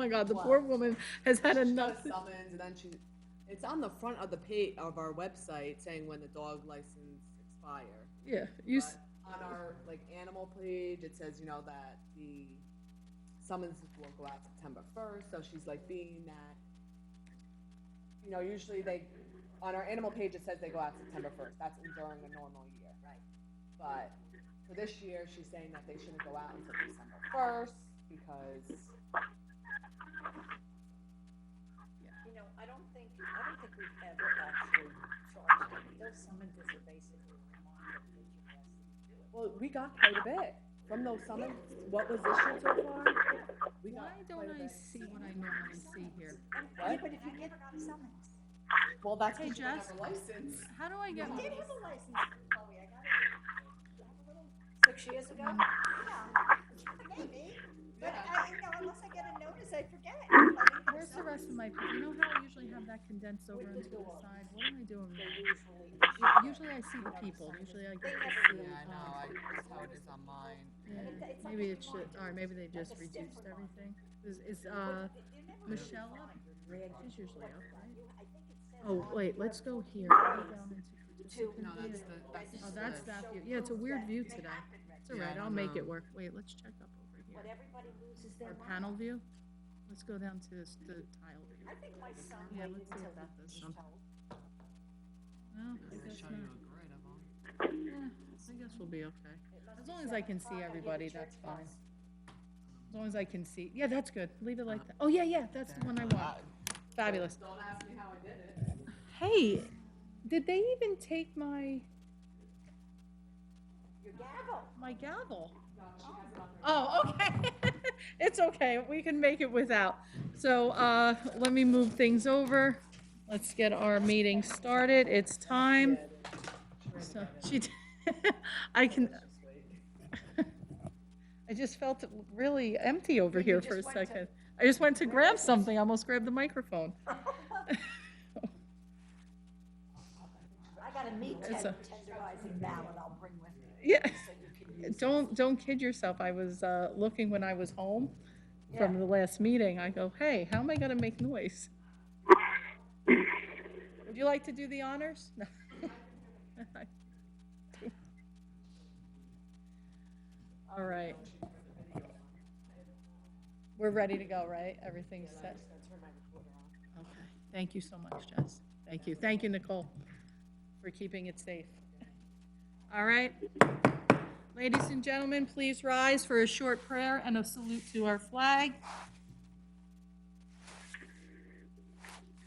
my God, the poor woman has had She enough. does summons, and then it's on the front of the page of our website saying when the dog license expire. Yeah, But on our like animal page, it says, that the summonses will go out September 1st. So she's like being that, usually on our animal page, it says they go out September 1st. That's during a normal year. Right. But for this year, she's saying that they shouldn't go out until December 1st because. I don't think we've ever actually charged them. Those summonses are basically a reminder that you asked them to do it. Well, we got quite a bit from those summons. What was issued so far? Why don't I see what I normally see here? Yeah, but if you never got a summons. Well, that's Hey, because you don't Jess. have a license. How do I get I one? did have a license, Chloe. I got it. I have a little 6 years ago. Yeah, maybe. But unless I get a notice, I forget. Where's the rest of my, you know how I usually have that condensed over onto the side? What am I doing? Usually I see the people, usually I get to see. Yeah, I know. That's how it is on mine. Yeah, maybe it should, or maybe they just reduced everything. Is Michelle up? She's usually up, right? Oh, wait, let's go here. Go down into No, participant that's view. Oh, that's that view. Yeah, it's a weird view today. It's all right, I'll make it work. Wait, let's check up over here. But everybody loses their Our mind. panel view? Let's go down to the tile view. I think my son Yeah, waited let's see until if that he does was something. told. Well, I They guess show not. you a grid of them. Yeah, I guess we'll be okay. As long as I can see everybody, that's fine. As long as I can see, yeah, that's good. Leave it like that. Oh, yeah, that's the one I want. Fabulous. Don't ask me how I did it. Hey, did they even take my gavel? Oh, okay. It's okay. We can make it without. So, let me move things over. Let's get our meeting started. It's time. So, I can, I just felt really empty over here for a second. I just went to grab something, I almost grabbed the microphone. I got a meat tenderizing mallet I'll bring with me. Yeah. So you can use it. Don't kid yourself. I was looking when I was home from the last meeting. I go, hey, how am I gonna make noise? Would you like to do the honors? No. All right. We're ready to go, right? Everything's set. Okay. Thank you so much, Jess. Thank you. Thank you, Nicole, for keeping it safe. All right. Ladies and gentlemen, please rise for a short prayer and a salute to our flag.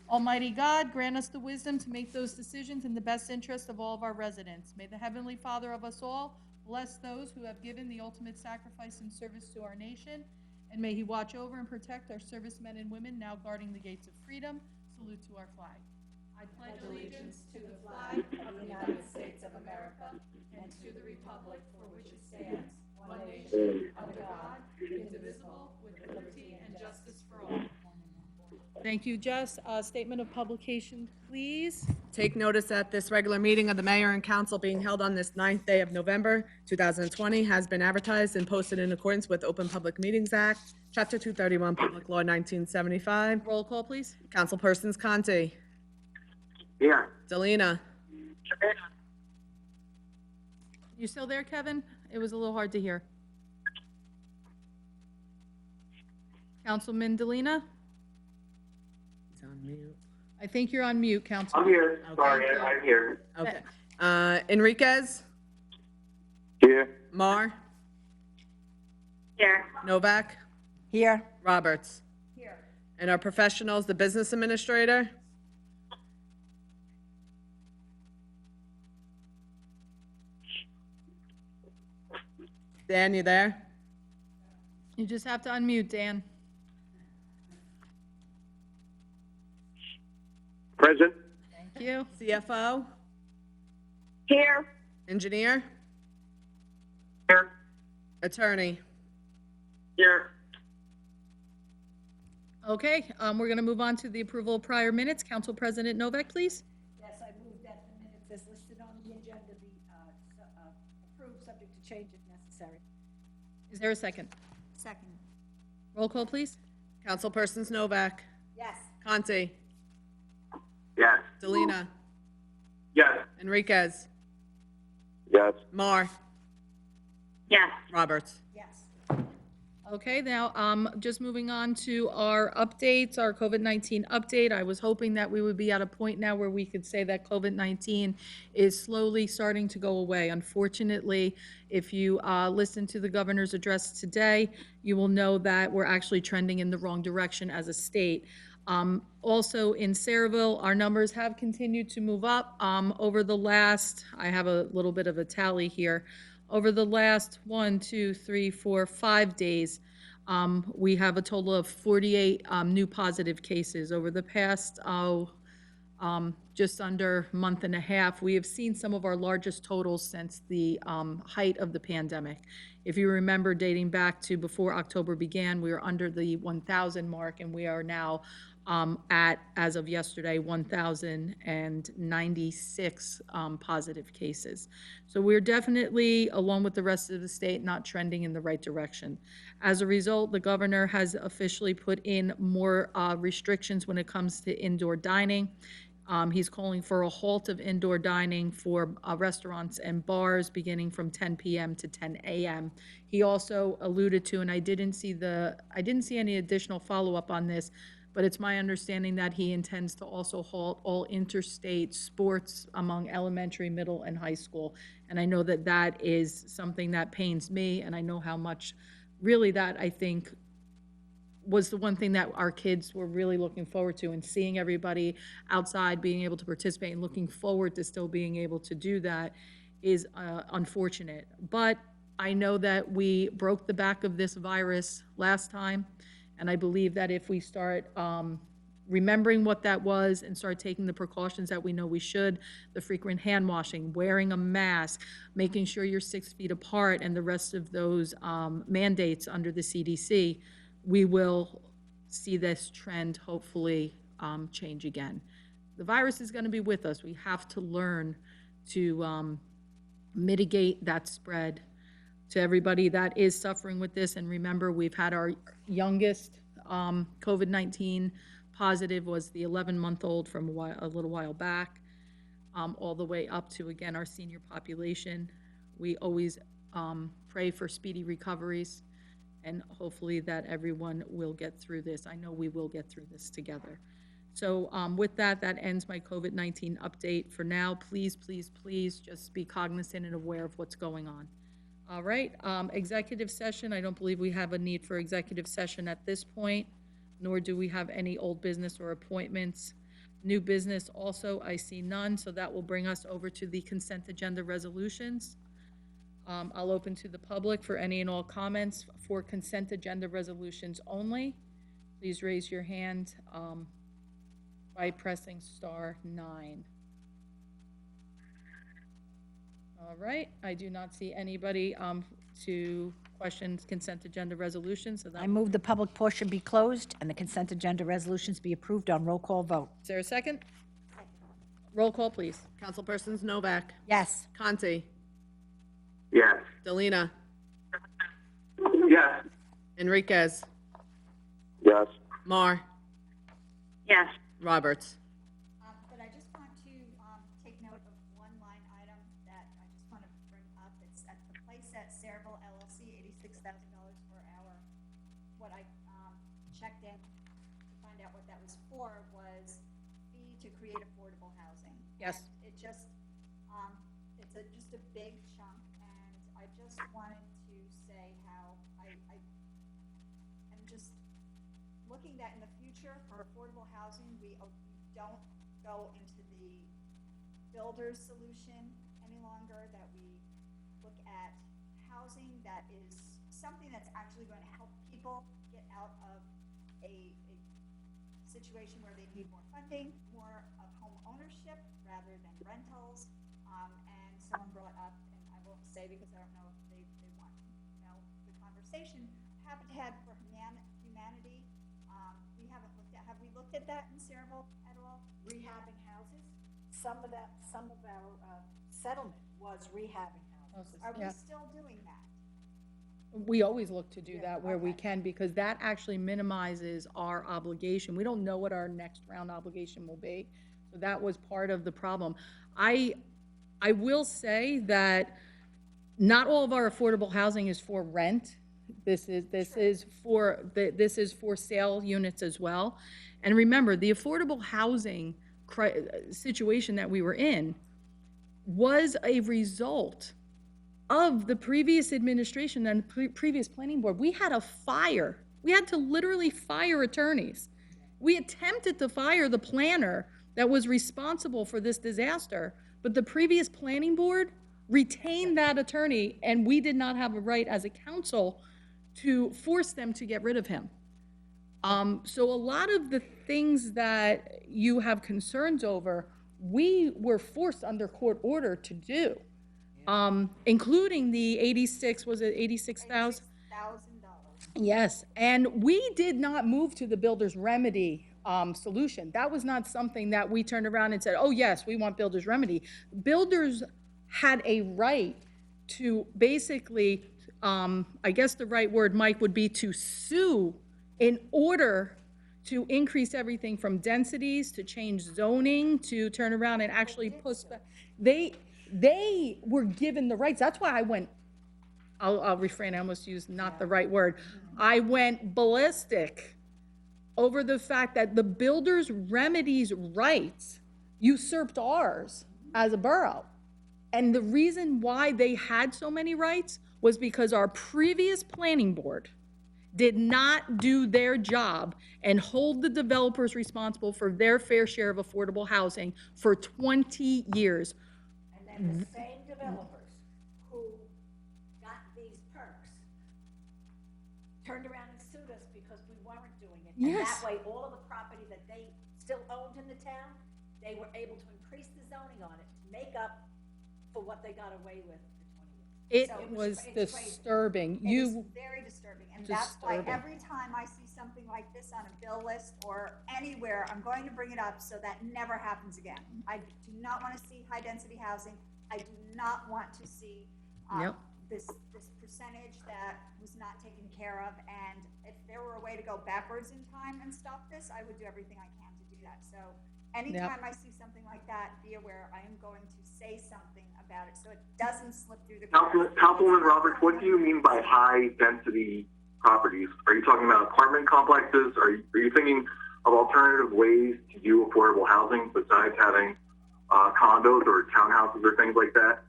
Almighty God, grant us the wisdom to make those decisions in the best interest of all of our residents. May the Heavenly Father of us all bless those who have given the ultimate sacrifice in service to our nation, and may He watch over and protect our servicemen and women now guarding the gates of freedom. Salute to our flag. I pledge allegiance to the flag of the United States of America and to the republic for which it stands, one nation, under God, indivisible, with liberty and justice for all. Thank you, Jess. Statement of publication, please. Take notice that this regular meeting of the mayor and council being held on this 9th day of November, 2020, has been advertised and posted in accordance with Open Public Meetings Act, Chapter 231, Public Law 1975. Roll call, please. Councilpersons Conti. Here. Delina. You still there, Kevin? It was a little hard to hear. Councilman Delina? He's on mute. I think you're on mute, Councilman. I'm here. Okay. Sorry, I'm here. Okay. Enriquez? Here. Mar? Here. Novak? Here. Roberts? Here. And our professionals, the business administrator? Dan, you there? You just have to unmute, Dan. Present. Thank you. CFO? Here. Engineer? Here. Attorney? Here. Okay, we're going to move on to the approval of prior minutes. Council President Novak, please. Yes, I move that the minutes as listed on the agenda be approved, subject to change if necessary. Is there a second? Second. Roll call, please. Councilpersons Novak, Yes. Conti, Yes. Delina, Yes. Enriquez, Yes. Mar, Yes. Roberts. Yes. Okay, now, just moving on to our updates, our COVID-19 update. I was hoping that we would be at a point now where we could say that COVID-19 is slowly starting to go away. Unfortunately, if you listen to the governor's address today, you will know that we're actually trending in the wrong direction as a state. Also in Sayreville, our numbers have continued to move up over the last, I have a little bit of a tally here, over the last 5 days, we have a total of 48 new positive cases. Over the past, just under month and a half, we have seen some of our largest totals since the height of the pandemic. If you remember, dating back to before October began, we were under the 1,000 mark, and we are now at, as of yesterday, 1,096 positive cases. So we're definitely, along with the rest of the state, not trending in the right direction. As a result, the governor has officially put in more restrictions when it comes to indoor dining. He's calling for a halt of indoor dining for restaurants and bars beginning from 10 p.m. to 10 a.m. He also alluded to, and I didn't see any additional follow-up on this, but it's my understanding that he intends to also halt all interstate sports among elementary, middle, and high school. And I know that that is something that pains me, and I know how much really that, I think, was the one thing that our kids were really looking forward to, and seeing everybody outside being able to participate and looking forward to still being able to do that is unfortunate. But I know that we broke the back of this virus last time, and I believe that if we start remembering what that was and start taking the precautions that we know we should, the frequent hand washing, wearing a mask, making sure you're 6 feet apart, and the rest of those mandates under the CDC, we will see this trend hopefully change again. The virus is going to be with us. We have to learn to mitigate that spread. To everybody that is suffering with this, and remember, we've had our youngest COVID-19 positive was the 11-month-old from a little while back, all the way up to, again, our senior population. We always pray for speedy recoveries, and hopefully that everyone will get through this. I know we will get through this together. So with that, that ends my COVID-19 update for now. Please, please, please just be cognizant and aware of what's going on. All right, executive session, I don't believe we have a need for executive session at this point, nor do we have any old business or appointments. New business also, I see none, so that will bring us over to the consent agenda resolutions. I'll open to the public for any and all comments for consent agenda resolutions only. Please raise your hand by pressing *9. All right, I do not see anybody to question consent agenda resolutions, so that. I move the public portion be closed and the consent agenda resolutions be approved on roll call vote. Is there a second? Roll call, please. Councilpersons Novak, Yes. Conti, Yes. Delina, Yes. Enriquez, Yes. Mar, Yes. Roberts. But I just want to take note of one line item that I just want to bring up. It's at the place at Sayreville LLC, $86,000 per hour. What I checked in to find out what that was for was fee to create affordable housing. Yes. And it just, it's just a big chunk, and I just wanted to say how I'm just looking that in the future for affordable housing, we don't go into the builder's solution any longer, that we look at housing that is something that's actually going to help people get out of a situation where they need more funding, more of home ownership rather than rentals. And someone brought up, and I won't say because I don't know if they want to know the conversation, Habitat for Humanity. Have we looked at that in Sayreville at all? Rehabbing houses? Some of our settlement was rehabbing houses. Are we Yeah. still doing that? We always look to do Yeah, that where we okay. can, because that actually minimizes our obligation. We don't know what our next round obligation will be. So that was part of the problem. I will say that not all of our affordable housing is for rent. This is for sale units as well. And remember, the affordable housing situation that we were in was a result of the previous administration and previous planning board. We had we had to literally fire attorneys. We attempted to fire the planner that was responsible for this disaster, but the previous planning board retained that attorney, and we did not have a right as a council to force them to get rid of him. So a lot of the things that you have concerns over, we were forced under court order to do. Including the 86, was it 86,000? $86,000. Yes, and we did not move to the builder's remedy solution. That was not something that we turned around and said, oh, yes, we want builder's remedy. Builders had a right to basically, I guess the right word, Mike, would be to sue in order to increase everything from densities, to change zoning, to turn around and actually push back. They were given the rights. That's why I went, I'll refrain, I almost used not the right word. I went ballistic over the fact that the builder's remedies rights usurped ours as a borough. And the reason why they had so many rights was because our previous planning board did not do their job and hold the developers responsible for their fair share of affordable housing for 20 years. And then the same developers who got these perks turned around and sued us because we weren't doing it. And Yes. that way, all of the property that they still owned in the town, they were able to increase the zoning on it to make up for what they got away with for 20 years. It So was it's crazy. disturbing. It is You, very disturbing, and that's why Disturbing. every time I see something like this on a bill list or anywhere, I'm going to bring it up so that never happens again. I do not want to see high-density housing. I do not want to see, Yep. this percentage that was not taken care of, and if there were a way to go backwards in time and stop this, I would do everything I can to do that. So anytime I see something like that, be aware, I am going to say something about it, so it doesn't slip through the cracks. Councilwoman Roberts, what do you mean by high-density properties? Are you talking about apartment complexes? Are you thinking of alternative ways to do affordable housing besides having condos or townhouses or things like that?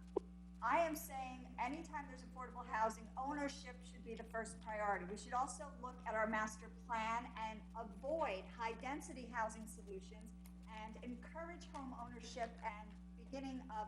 I am saying anytime there's affordable housing, ownership should be the first priority. We should also look at our master plan and avoid high-density housing solutions and encourage home ownership and beginning of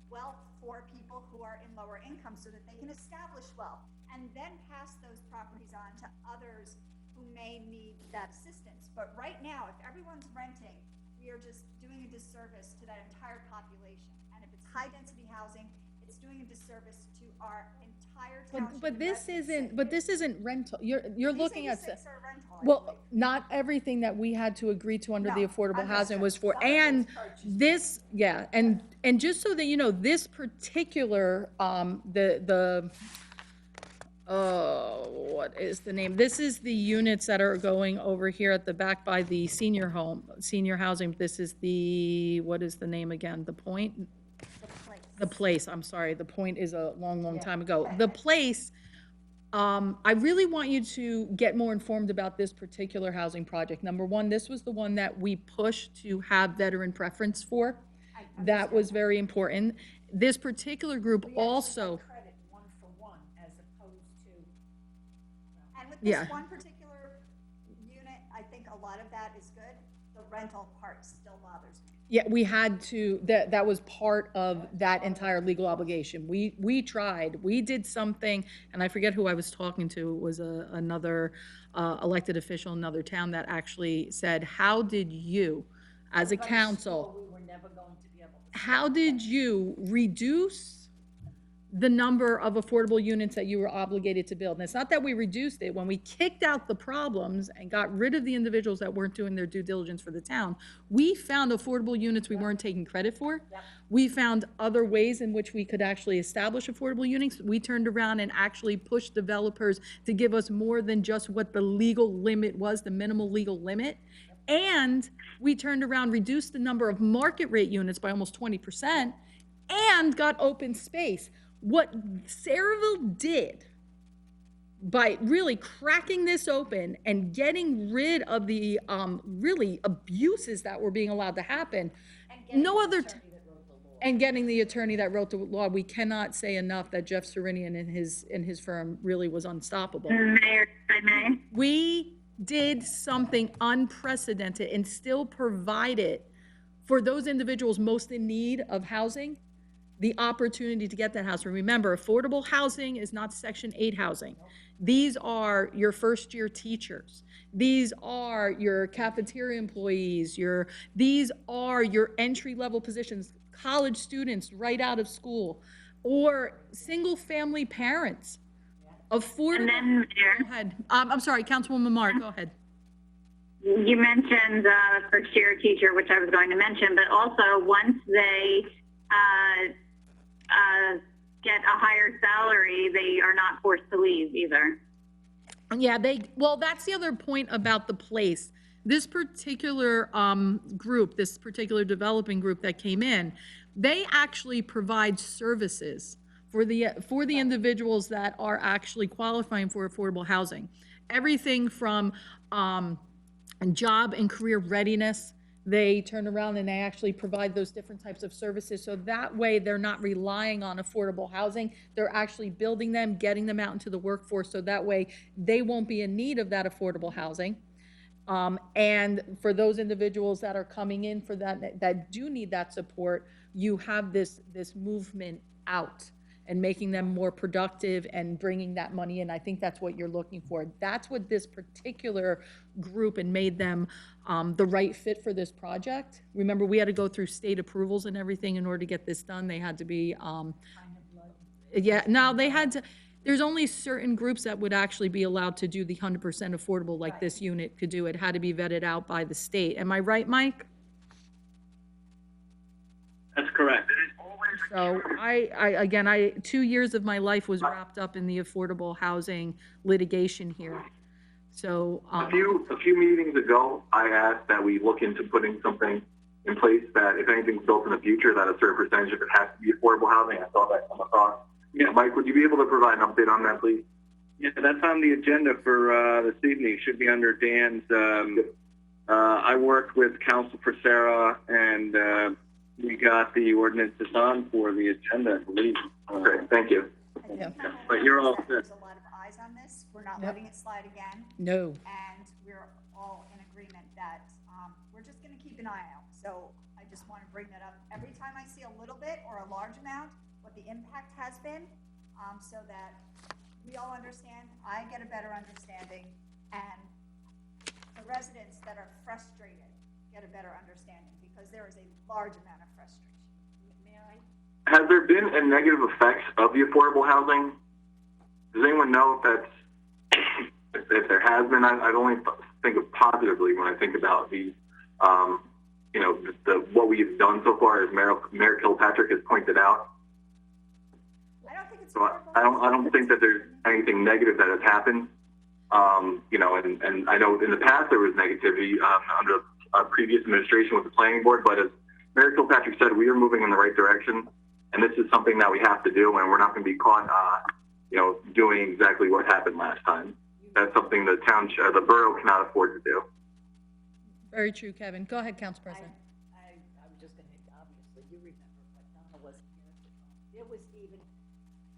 wealth for people who are in lower income so that they can establish wealth and then pass those properties on to others who may need that assistance. But right now, if everyone's renting, we are just doing a disservice to that entire population. And if it's high-density housing, it's doing a disservice to our entire township. but and this residents. isn't, but this isn't rental. You're These looking at, 86 are rental, I well, believe. not everything that we had to agree to under the No, affordable housing was for, Some of and it's purchased. this, yeah, and just so that you know, this particular, what is the name? This is the units that are going over here at the back by the senior housing. This is what is the name again? The Point? The Place, I'm sorry, The Point is a long, long time ago. The Place, I really want you to get more informed about this particular housing project. Number one, this was the one that we pushed to have veteran preference for. That was very important. This particular group We actually also, got credit one for one as opposed to, And with Yeah. this one particular unit, I think a lot of that is good. The rental part still bothers me. yeah, we had to, that was part of that entire legal obligation. We tried, we did something, and I forget who I was talking to, it was another elected official in another town that actually said, how did you, as a everybody council, swore we were never going to be able to. how did you reduce the number of affordable units that you were obligated to build. And it's not that we reduced it. When we kicked out the problems and got rid of the individuals that weren't doing their due diligence for the town, we found affordable units we weren't taking credit for. We found other ways in which we could actually establish affordable units. We turned around and actually pushed developers to give us more than just what the legal limit was, the minimal legal limit. And we turned around, reduced the number of market rate units by almost 20%, and got open space. What Saraville did by really cracking this open and getting rid of the really abuses that were being allowed to happen, no other, and getting the attorney that wrote the law, we cannot say enough that Jeff Serenian and his firm really was unstoppable. Mayor, if I may. We did something unprecedented and still provided for those individuals most in need of housing the opportunity to get that house. Remember, affordable housing is not Section 8 housing. These are your first-year teachers. These are your cafeteria employees. These are your entry-level positions, college students right out of school, or single-family parents. Affordable. And then, Mayor, Go ahead. I'm sorry, Councilwoman Mark, go ahead. you mentioned first year teacher, which I was going to mention, but also once they get a higher salary, they are not forced to leave either. Yeah, well, that's the other point about the place. This particular group, this particular developing group that came in, they actually provide services for the individuals that are actually qualifying for affordable housing. Everything from job and career readiness. They turn around and they actually provide those different types of services. So that way they're not relying on affordable housing. They're actually building them, getting them out into the workforce. So that way they won't be in need of that affordable housing. And for those individuals that are coming in for that do need that support, you have this movement out and making them more productive and bringing that money in. I think that's what you're looking for. That's what this particular group and made them the right fit for this project. Remember, we had to go through state approvals and everything in order to get this done. They had to be, they had to, there's only certain groups that would actually be allowed to do the 100% affordable like this unit could do. It had to be vetted out by the state. Am I right, Mike? That's correct. So I 2 years of my life was wrapped up in the affordable housing litigation here. So, A few meetings ago, I asked that we look into putting something in place that if anything's built in the future, that a certain percentage of it has to be affordable housing. I saw that come across. Yeah, Mike, would you be able to provide an update on that, please? Yeah, that's on the agenda for this evening. It should be under Dan's. I worked with Council Sarah, and we got the ordinances on for the agenda, I believe. Great, thank you. Yeah. But you're all set. There's a lot of eyes on this. We're not letting it slide again. no. And we're all in agreement that we're just going to keep an eye out. So I just want to bring that up every time I see a little bit or a large amount, what the impact has been, so that we all understand, I get a better understanding, and the residents that are frustrated get a better understanding, because there is a large amount of frustration. May I? Has there been a negative effect of the affordable housing? Does anyone know if that's, if there has been? I only think of positively when I think about these, what we've done so far, as Mayor Kilpatrick has pointed out. I don't think it's So I don't think that there's anything negative that has happened. And I know in the past there was negativity under a previous administration with the planning board, but as Mayor Kilpatrick said, we are moving in the right direction, and this is something that we have to do, and we're not going to be caught, doing exactly what happened last time. That's something the borough cannot afford to do. Very true, Kevin. Go ahead, Council President. I was just gonna, obviously, you remember, but Donna wasn't here at the time. It was even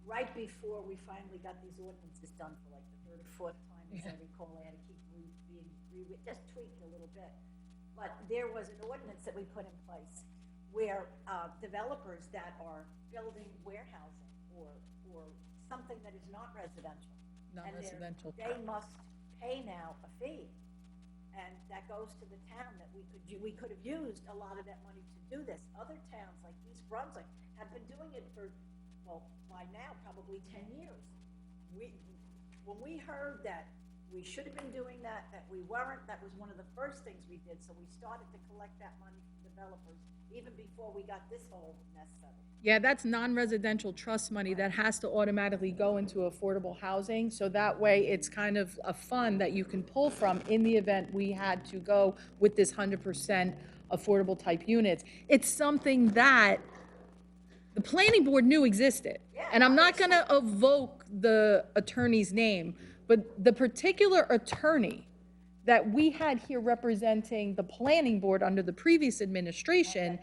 right before we finally got these ordinances done for like the third or fourth time, as I recall, I had to keep just tweaked a little bit. But there was an ordinance that we put in place where developers that are building warehousing or something that is not residential. Non-residential. They must pay now a fee. And that goes to the town that we could have used a lot of that money to do this. Other towns like East Brunswick have been doing it for well, by now, probably 10 years. When we heard that we should have been doing that, that we weren't, that was one of the first things we did. So we started to collect that money from developers even before we got this whole mess settled. Yeah, that's non-residential trust money that has to automatically go into affordable housing. So that way, it's kind of a fund that you can pull from in the event we had to go with this 100% affordable type units. It's something that the planning board knew existed. And I'm not gonna evoke the attorney's name, but the particular attorney that we had here representing the planning board under the previous administration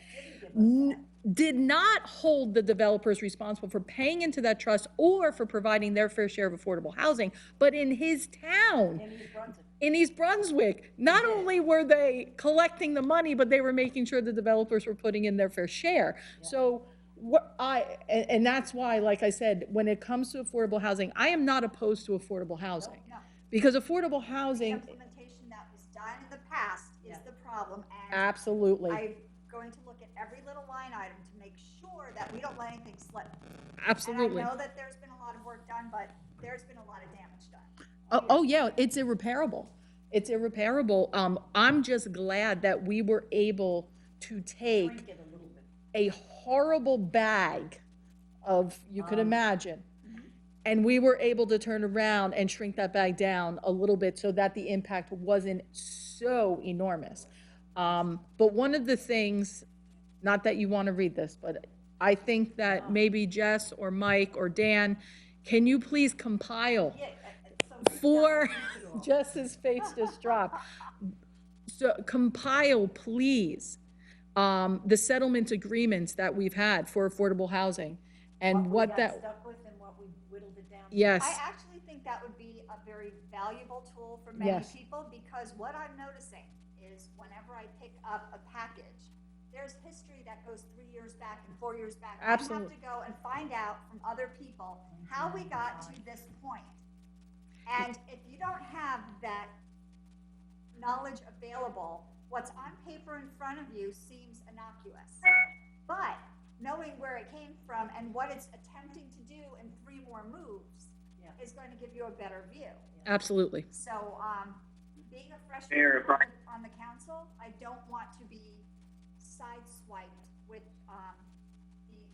did not hold the developers responsible for paying into that trust or for providing their fair share of affordable housing, but in his town, in East Brunswick, not only were they collecting the money, but they were making sure the developers were putting in their fair share. So and that's why, like I said, when it comes to affordable housing, I am not opposed to affordable housing. No. Because affordable The housing, implementation that was done in the past is the problem, and absolutely, I'm going to look at every little line item to make sure that we don't let anything slip. absolutely. And I know that there's been a lot of work done, but there's been a lot of damage done. Oh, yeah, it's irreparable. It's irreparable. I'm just glad that we were able to take Shrink it a little bit. a horrible bag of, you could imagine, and we were able to turn around and shrink that bag down a little bit so that the impact wasn't so enormous. But one of the things, not that you want to read this, but I think that maybe Jess or Mike or Dan, can you please compile for, Jess's face just dropped. So compile, please, the settlement agreements that we've had for affordable housing and what we got that, stuck with and what we whittled it down to. yes, I actually think that would be a very valuable tool for many Yes. people, because what I'm noticing is whenever I pick up a package, there's history that goes 3 years back and 4 years back. Absolutely. I have to go and find out from other people how we got to this point. And if you don't have that knowledge available, what's on paper in front of you seems innocuous. But knowing where it came from and what it's attempting to do in 3 more moves is going to give you a better view. absolutely. So, being a freshman Mayor, if I- on the council, I don't want to be sideswiped with,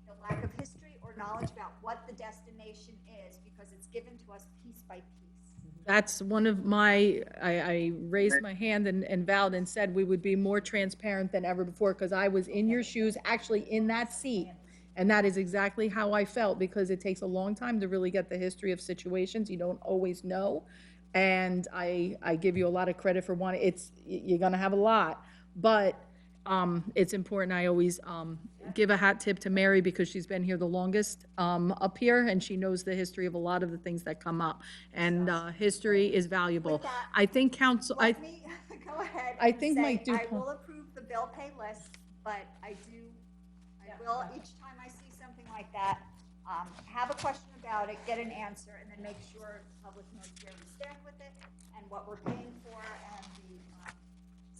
the lack of history or knowledge about what the destination is, because it's given to us piece by piece. That's one of my, I raised my hand and vowed and said we would be more transparent than ever before, because I was in your shoes, actually in that seat. And that is exactly how I felt, because it takes a long time to really get the history of situations. You don't always know. And I give you a lot of credit for one, you're gonna have a lot, but it's important. I always give a hat tip to Mary, because she's been here the longest up here, and she knows the history of a lot of the things that come up. And history is valuable. With that, I think council, Let me go ahead I and think say, Mike I Dupont- will approve the bill pay list, but I will, each time I see something like that, have a question about it, get an answer, and then make sure the public knows where we stand with it and what we're paying for, and the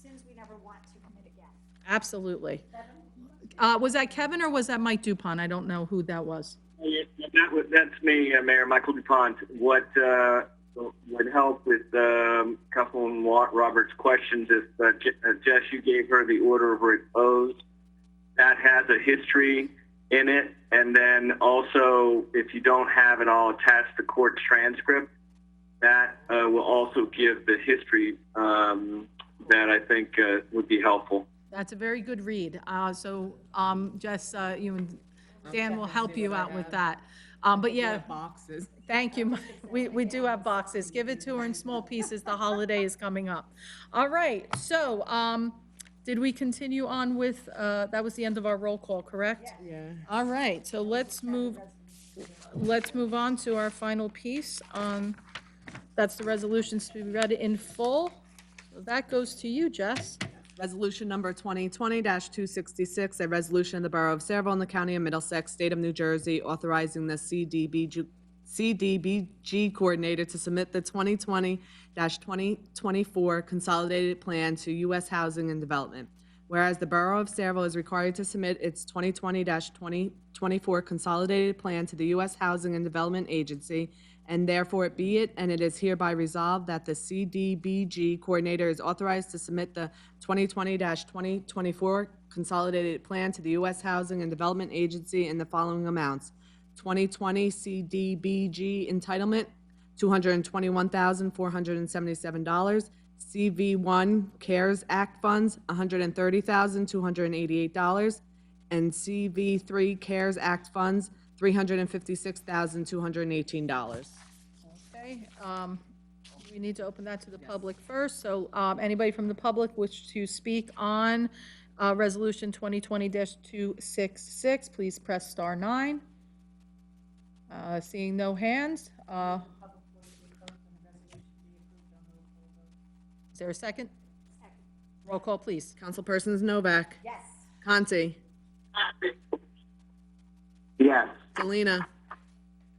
sins we never want to commit again. absolutely. Was that Kevin or was that Mike Dupont? I don't know who that was. That's me, Mayor Michael DuPont. What would help with Councilman Roberts' questions is Jess, you gave her the order of repose. That has a history in it, and then also, if you don't have it, I'll attach the court transcript. That will also give the history that I think would be helpful. That's a very good read. So Jess, you and Dan will help you out with that. But yeah, Boxes. thank you. We do have boxes. Give it to her in small pieces. The holiday is coming up. All right, so did we continue on with, that was the end of our roll call, correct? Yeah. All right, so let's move on to our final piece. That's the resolutions to be read in full. So that goes to you, Jess. Resolution number 2020-266, a resolution of the Borough of Saraville in the County of Middlesex, State of New Jersey, authorizing the CDBG coordinator to submit the 2020-2024 consolidated plan to U.S. Housing and Development. Whereas the Borough of Saraville is required to submit its 2020-2024 consolidated plan to the U.S. Housing and Development Agency, and therefore be it, and it is hereby resolved that the CDBG coordinator is authorized to submit the 2020-2024 consolidated plan to the U.S. Housing and Development Agency in the following amounts: 2020 CDBG entitlement, $221,477. CV1 CARES Act funds, $130,288. And CV3 CARES Act funds, $356,218. Okay, we need to open that to the public first, so, anybody from the public wish to speak on, Resolution 2020-266, please press star 9. Seeing no hands, is there a second? Second. Roll call, please. Councilpersons Novak, Yes. Conti, Yes. Selena,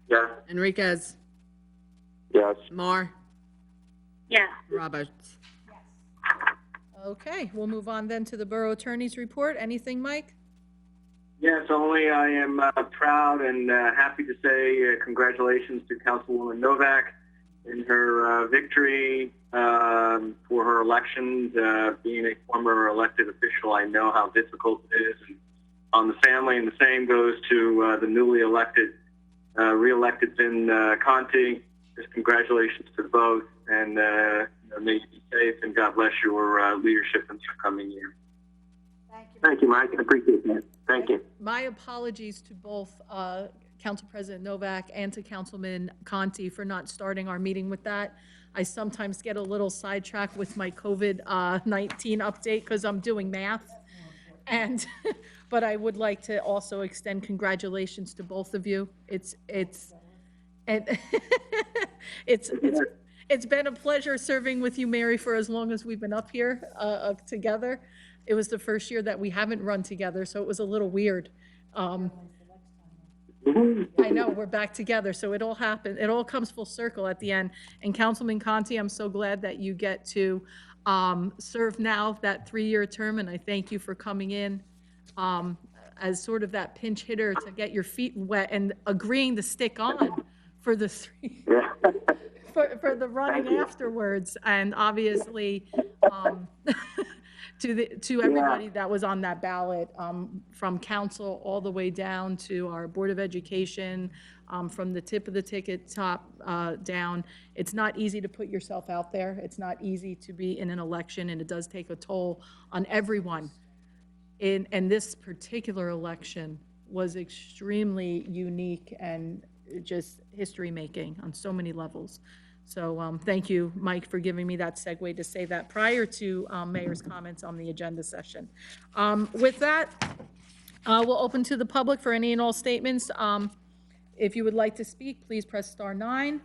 Yes. Enriquez, Yes. Mar, Yes. Roberts. Yes. Okay, we'll move on then to the Borough Attorney's report. Anything, Mike? Yes, only I am proud and happy to say congratulations to Councilwoman Novak in her victory for her elections. Being a former elected official, I know how difficult it is on the family, and the same goes to the newly elected, re-elected Vin Conti. Just congratulations to both, and may you be safe, and God bless your leadership in the upcoming year. Thank you. Thank you, Mike. I appreciate that. Thank you. My apologies to both Council President Novak and to Councilman Conti for not starting our meeting with that. I sometimes get a little sidetracked with my COVID-19 update because I'm doing math. And, but I would like to also extend congratulations to both of you. And it's been a pleasure serving with you, Mary, for as long as we've been up here together. It was the first year that we haven't run together, so it was a little weird. I know, we're back together, so it all happened, it all comes full circle at the end. And Councilman Conti, I'm so glad that you get to serve now that 3-year term, and I thank you for coming in as sort of that pinch hitter to get your feet wet and agreeing to stick on for the for the running afterwards, and obviously to everybody that was on that ballot, from council all the way down to our Board of Education, from the tip of the ticket top down. It's not easy to put yourself out there. It's not easy to be in an election, and it does take a toll on everyone. And this particular election was extremely unique and just history-making on so many levels. So thank you, Mike, for giving me that segue to say that prior to Mayor's comments on the agenda session. With that, we'll open to the public for any and all statements. If you would like to speak, please press star 9.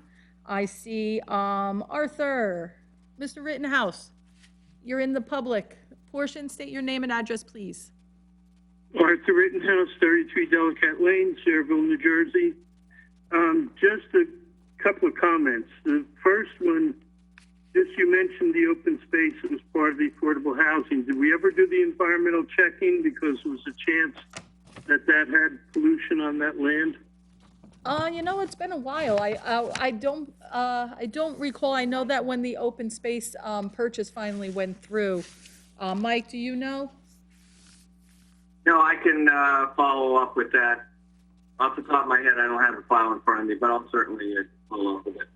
I see Arthur, Mr. Rittenhouse, you're in the public portion. State your name and address, please. Arthur Rittenhouse, 33 Delacat Lane, Saraville, New Jersey. Just a couple of comments. The first one, just you mentioned the open space as part of the affordable housing. Did we ever do the environmental checking because there was a chance that had pollution on that land? You know, it's been a while. I don't recall. I know that when the open space purchase finally went through. Mike, do you know? No, I can follow up with that. Off the top of my head, I don't have the file in front of me, but I'll certainly follow up with it.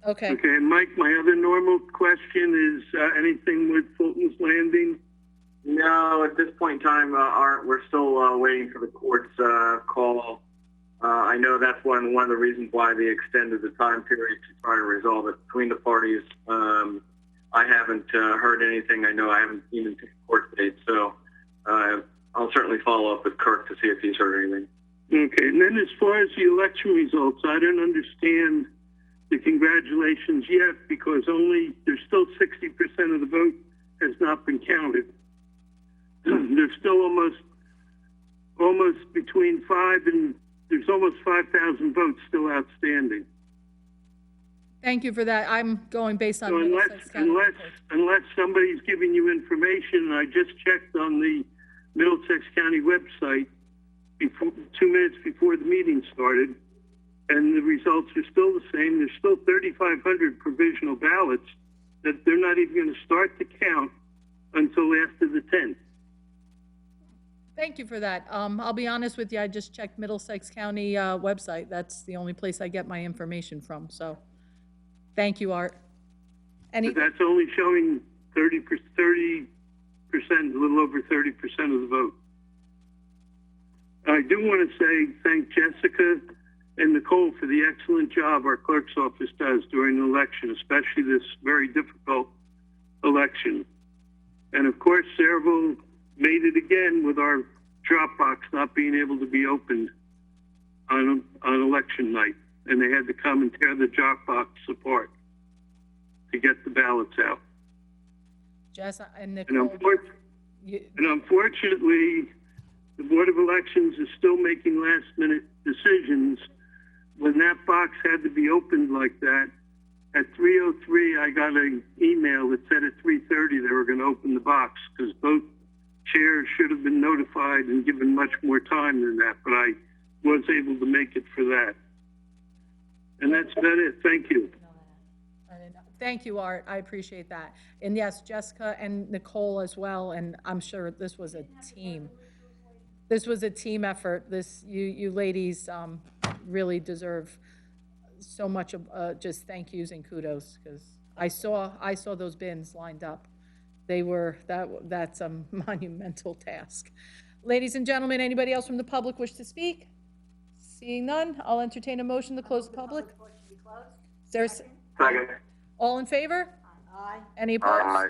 Okay. Okay, and Mike, my other normal question is anything with Fulton's Landing? No, at this point in time, we're still waiting for the court's call. I know that's one of the reasons why they extended the time period to try to resolve it between the parties. I haven't heard anything. I know I haven't even picked a court date, so I'll certainly follow up with Kirk to see if he's heard anything. Okay, and then as far as the election results, I don't understand the congratulations yet because there's still 60% of the vote has not been counted. There's still almost between there's almost 5,000 votes still outstanding. Thank you for that. I'm going based on So Middlesex County reports. unless somebody's giving you information, I just checked on the Middlesex County website before, 2 minutes before the meeting started, and the results are still the same. There's still 3,500 provisional ballots that they're not even going to start to count until after the 10th. Thank you for that. I'll be honest with you, I just checked Middlesex County website. That's the only place I get my information from, so thank you, Art. Any, But that's only showing 30%, a little over 30% of the vote. I do want to say thank Jessica and Nicole for the excellent job our clerk's office does during the election, especially this very difficult election. And of course, Saraville made it again with our drop box not being able to be opened on election night. And they had to come and tear the drop box apart to get the ballots out. Jess and And, Nicole, unfortunately, the Board of Elections is still making last-minute decisions. When that box had to be opened like that, at 3:03, I got an email that said at 3:30 they were going to open the box because both chairs should have been notified and given much more time than that, but I was able to make it for that. And that's about it. Thank you. thank you, Art. I appreciate that. And yes, Jessica and Nicole as well, and I'm sure this was a team. This was a team effort. You ladies really deserve so much of just thank yous and kudos, because I saw those bins lined up. That's a monumental task. Ladies and gentlemen, anybody else from the public wish to speak? Seeing none, I'll entertain a motion to close the public. There's, Second. all in favor? Aye. Any opposed? Aye.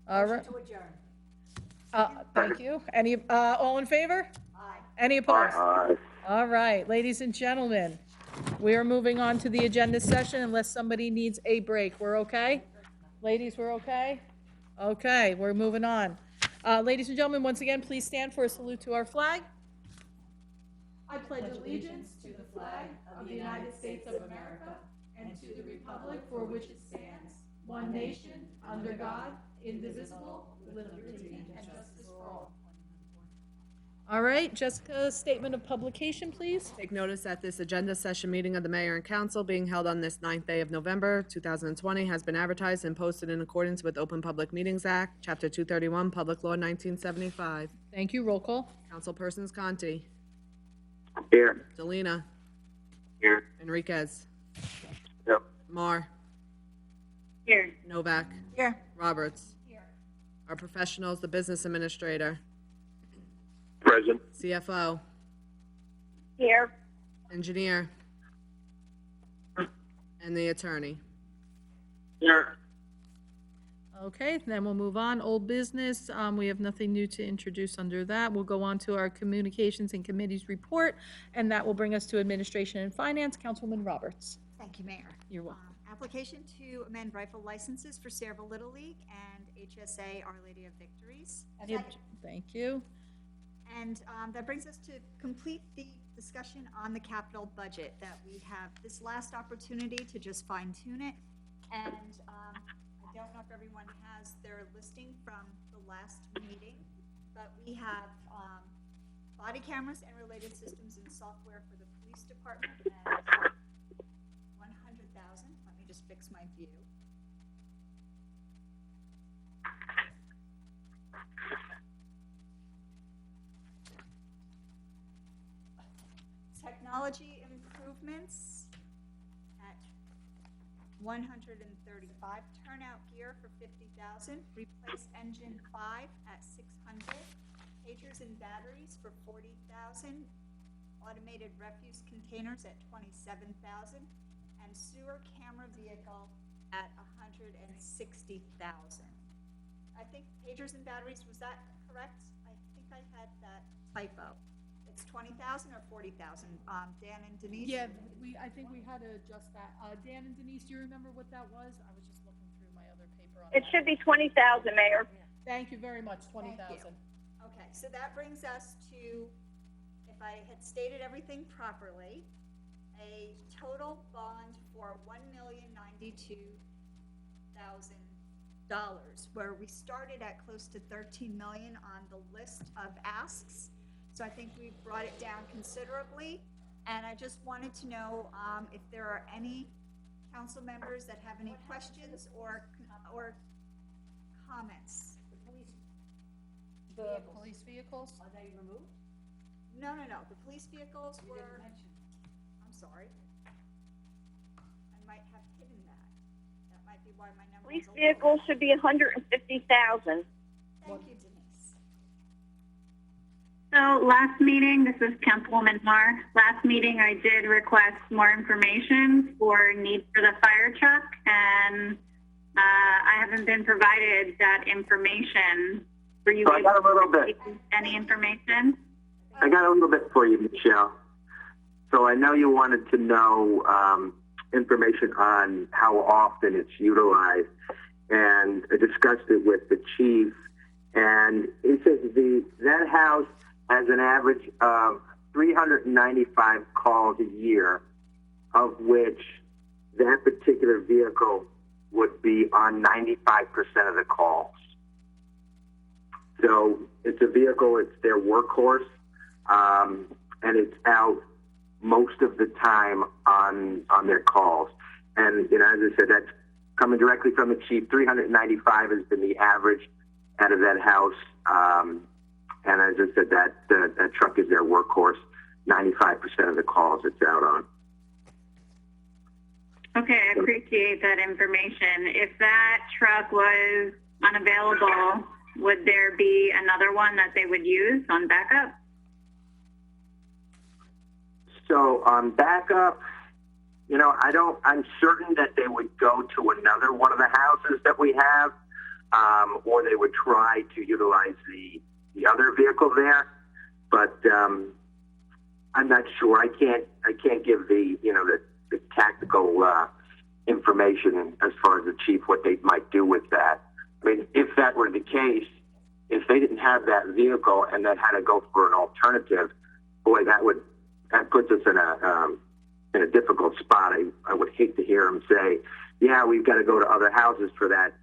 All right, To adjourn. thank you. Any, all in favor? Aye. Any opposed? Aye. All right, ladies and gentlemen, we are moving on to the agenda session unless somebody needs a break. We're okay? Ladies, we're okay? Okay, we're moving on. Ladies and gentlemen, once again, please stand for a salute to our flag. I pledge allegiance to the flag of the United States of America and to the republic for which it stands, one nation, under God, indivisible, with liberty and justice for all. All right, Jessica, statement of publication, please. Take notice that this agenda session meeting of the mayor and council being held on this 9th day of November, 2020, has been advertised and posted in accordance with Open Public Meetings Act, Chapter 231, Public Law 1975. Thank you, roll call. Councilpersons Conti, Here. Delina, Here. Enriquez, Yep. Mar, Here. Novak, Here. Roberts. Our professionals, the business administrator, Present. CFO, Here. engineer, and the attorney. Here. Okay, then we'll move on. Old business, we have nothing new to introduce under that. We'll go on to our communications and committees report, and that will bring us to administration and finance. Councilwoman Roberts. Thank you, Mayor. You're welcome. Application to amend rifle licenses for Saraville Little League and HSA Our Lady of Victories. Thank you. And that brings us to complete the discussion on the capital budget, that we have this last opportunity to just fine tune it. And I don't know if everyone has their listing from the last meeting, but we have body cameras and related systems and software for the police department at 100,000. Let me just fix my view. Technology improvements at 135. Turnout gear for 50,000. Replace engine 5 at 600. Pagers and batteries for 40,000. Automated refuse containers at 27,000. And sewer camera vehicle at 160,000. I think pagers and batteries, was that correct? I think I had that typo. It's 20,000 or 40,000? Dan and Denise? Yeah, I think we had to adjust that. Dan and Denise, do you remember what that was? I was just looking through my other paper on It that. should be 20,000, Mayor. Thank you very much, 20,000. Okay, so that brings us to, if I had stated everything properly, a total bond for $1,092,000, where we started at close to 13 million on the list of asks. So I think we've brought it down considerably. And I just wanted to know, if there are any council members that have any questions or comments. The Police vehicles? Are they removed? No, the police vehicles You were, didn't mention. I'm sorry. I might have hidden that. That might be why my number Police is a little. vehicles should be 150,000. Thank you, Denise. So last meeting, this is Councilwoman Mar. Last meeting, I did request more information for need for the fire truck, and I haven't been provided that information. Were you So I got a able little to bit. receive any information? I got a little bit for you, Michelle. So I know you wanted to know information on how often it's utilized, and I discussed it with the chief, and he says that house has an average of 395 calls a year, of which that particular vehicle would be on 95% of the calls. So it's a vehicle, it's their workhorse, and it's out most of the time on their calls. And, you know, as I said, that's coming directly from the chief. 395 has been the average out of that house. And as I said, that truck is their workhorse. 95% of the calls it's out on. Okay, I appreciate that information. If that truck was unavailable, would there be another one that they would use on backup? So on backup, you know, I'm certain that they would go to another one of the houses that we have, or they would try to utilize the other vehicle there. But I'm not sure. I can't give the tactical information as far as the chief, what they might do with that. I mean, if that were the case, if they didn't have that vehicle and then had to go for an alternative, boy, that puts us in a difficult spot. I would hate to hear them say, yeah, we've got to go to other houses for that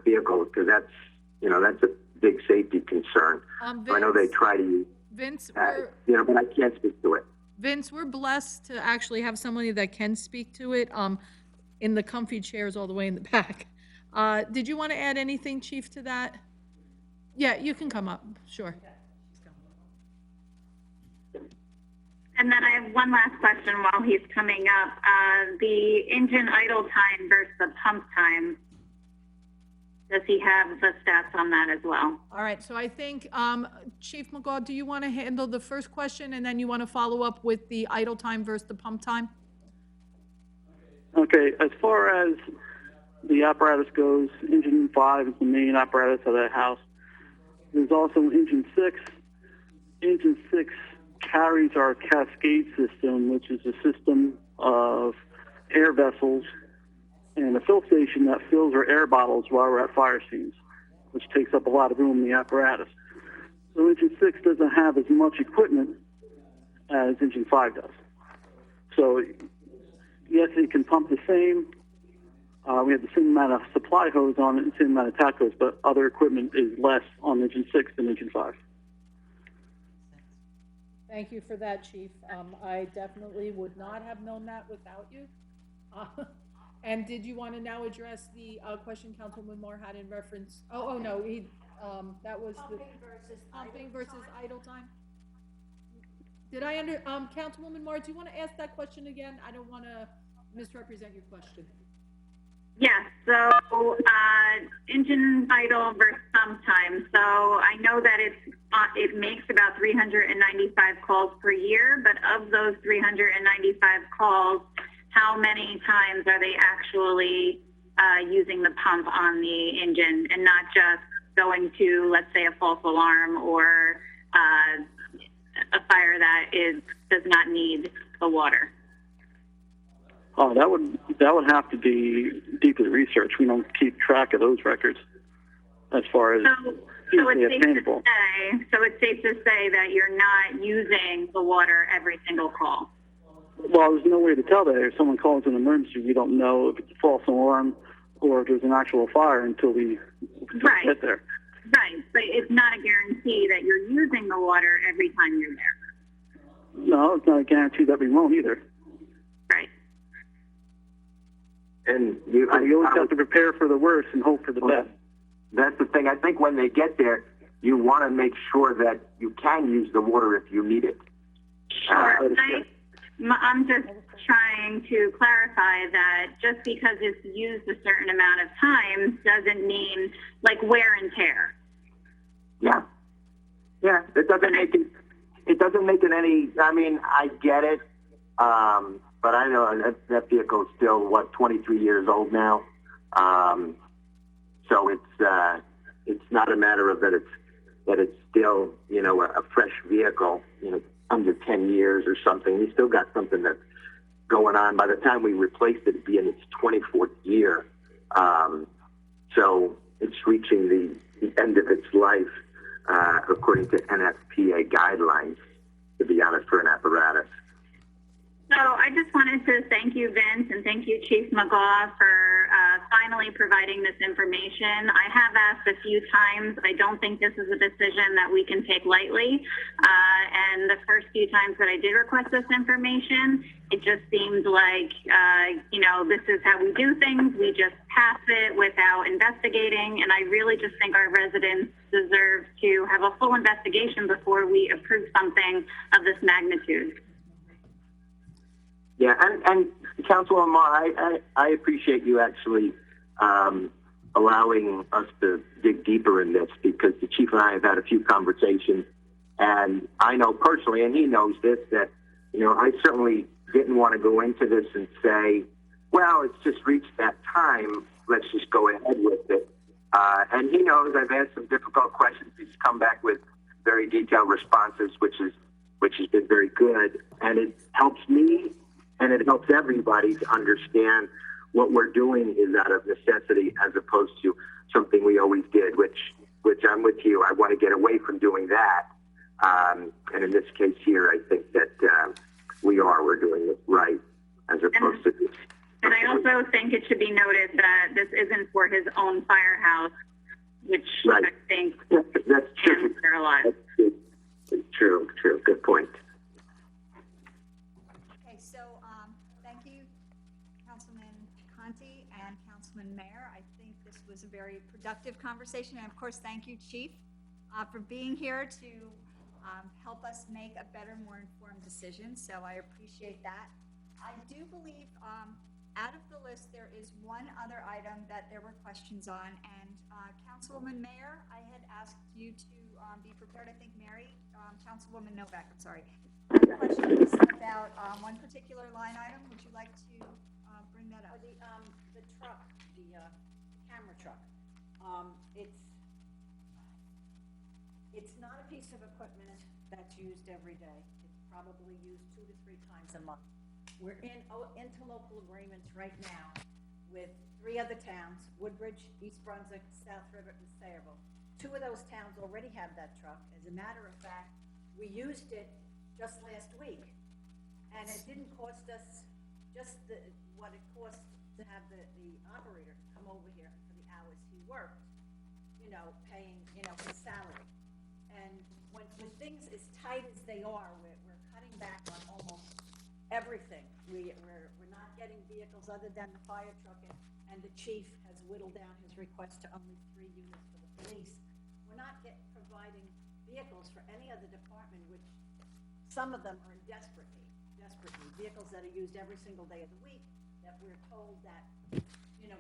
vehicle, because that's a big safety concern. Vince, I know they try to, Vince, but I can't speak to it. Vince, we're blessed to actually have somebody that can speak to it, in the comfy chairs all the way in the back. Did you want to add anything, Chief, to that? Yeah, you can come up, sure. And then I have one last question while he's coming up. The engine idle time versus the pump time, does he have the stats on that as well? All right, so I think, Chief McGaw, do you want to handle the first question, and then you want to follow up with the idle time versus the pump time? Okay, as far as the apparatus goes, engine 5 is the main apparatus of that house. There's also engine 6. Engine 6 carries our cascade system, which is a system of air vessels and a fill station that fills our air bottles while we're at fire scenes, which takes up a lot of room in the apparatus. So engine 6 doesn't have as much equipment as engine 5 does. So yes, it can pump the same. We have the same amount of supply hose on it and the same amount of tack hose, but other equipment is less on engine 6 than engine 5. Thank you for that, Chief. I definitely would not have known that without you. And did you want to now address the question Councilwoman Moore had in reference? Oh no, that was the pumping versus idle time. Did I Councilwoman Moore, do you want to ask that question again? I don't want to misrepresent your question. Yes, so engine idle versus pump time. So I know that it makes about 395 calls per year, but of those 395 calls, how many times are they actually using the pump on the engine and not just going to, let's say, a false alarm or a fire that does not need the water? Oh, that would have to be deeply researched. We don't keep track of those records as far as easily obtainable. So it's safe to say that you're not using the water every single call. well, there's no way to tell that. If someone calls an emergency, you don't know if it's a false alarm or if there's an actual fire until we Right. get there. Right, but it's not a guarantee that you're using the water every time you're there. No, it's not a guarantee that we won't either. Right. And You always have to prepare for the worst and hope for the best. that's the thing. I think when they get there, you want to make sure that you can use the water if you need it. I'm just trying to clarify that just because it's used a certain amount of time doesn't mean like wear and tear. Yeah. Yeah, it doesn't make it. It doesn't make it any. I mean, I get it, but I know that vehicle is still 23 years old now. So it's not a matter of that it's still a fresh vehicle, under 10 years or something. You still got something that's going on. By the time we replaced it, it'd be in its 24th year. So it's reaching the end of its life, according to NFPA guidelines, to be honest, for an apparatus. So I just wanted to thank you, Vince, and thank you, Chief McGaw, for finally providing this information. I have asked a few times. I don't think this is a decision that we can take lightly. And the first few times that I did request this information, it just seemed like, this is how we do things. We just pass it without investigating. And I really just think our residents deserve to have a full investigation before we approve something of this magnitude. Yeah, and Councilwoman Ma, I appreciate you actually allowing us to dig deeper in this, because the chief and I have had a few conversations, and I know personally, and he knows this, that I certainly didn't want to go into this and say, well, it's just reached that time, let's just go ahead with it. And he knows I've asked some difficult questions. He's come back with very detailed responses, which has been very good, and it helps me. And it helps everybody to understand what we're doing is out of necessity as opposed to something we always did, which I'm with you. I want to get away from doing that. And in this case here, I think that we're doing it right as opposed to. And I also think it should be noted that this isn't for his own firehouse, which right. I think that's true. They're alive. That's true. Good point. So, thank you, Councilman Conti and Councilman Mayor. I think this was a very productive conversation. And of course, thank you, Chief, for being here to help us make a better, more informed decision. So I appreciate that. I do believe out of the list, there is one other item that there were questions on. And Councilwoman Mayor, I had asked you to be prepared. I think Mary, Councilwoman Novak, I'm sorry. Questions about one particular line item. Would you like to bring that up? The truck, the camera truck. It's not a piece of equipment that's used every day. It's probably used 2 to 3 times a month. We're into local agreements right now with 3 other towns: Woodbridge, East Brunswick, South River, and Sayreville. 2 of those towns already have that truck. As a matter of fact, we used it just last week, and it didn't cost us just what it cost to have the operator come over here for the hours he worked, paying, his salary. And when things as tight as they are, we're cutting back on almost everything. We're not getting vehicles other than the fire truck, and the chief has whittled down his request to only 3 units for the police. We're not providing vehicles for any other department, which some of them are in desperate need, vehicles that are used every single day of the week, that we're told that,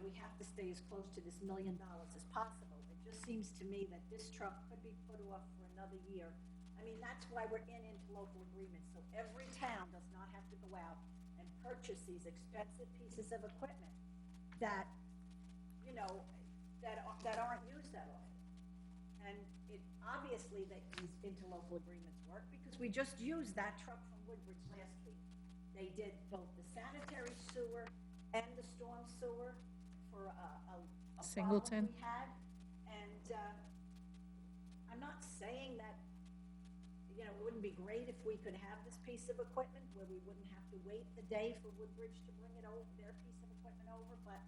we have to stay as close to this $1 million as possible. It just seems to me that this truck could be put off for another year. I mean, that's why we're into local agreements, so every town does not have to go out and purchase these expensive pieces of equipment that, that aren't used that often. And it obviously that these interlocal agreements work, because we just used that truck from Woodbridge last week. They did both the sanitary sewer and the storm sewer for a Singleton. problem we had. And I'm not saying that, you know, it wouldn't be great if we could have this piece of equipment where we wouldn't have to wait a day for Woodbridge to bring it over, their piece of equipment over, but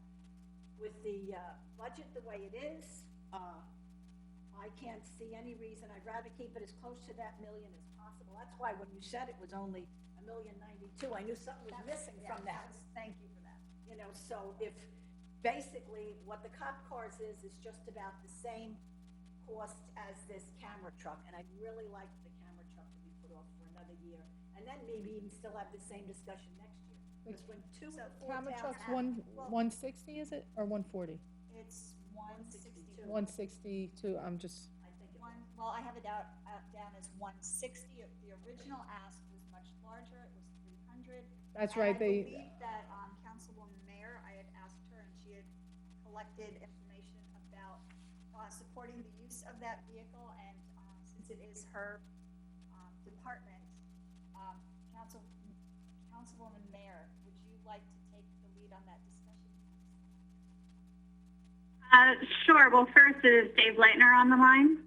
with the, budget the way it is, I can't see any reason. I'd rather keep it as close to that million as possible. That's why when you said it was only $1,092,000, I knew something was missing from that. Thank you for that. You know, so if basically what the cop cars is just about the same cost as this camera truck, and I'd really like the camera truck to be put off for another year, and then maybe even still have the same discussion next year. Because when two or four Camera towns truck's have- 160, is it, or 140? It's 162. 162, I'm just, I think it One, well, I have it down as 160. The original ask was much larger. It was 300. that's And right, I they, believe that Councilwoman Mayer, I had asked her, and she had collected information about supporting the use of that vehicle, and since it is her department, Councilwoman Mayer, would you like to take the lead on that discussion? Sure. Well, first is Dave Leitner on the line.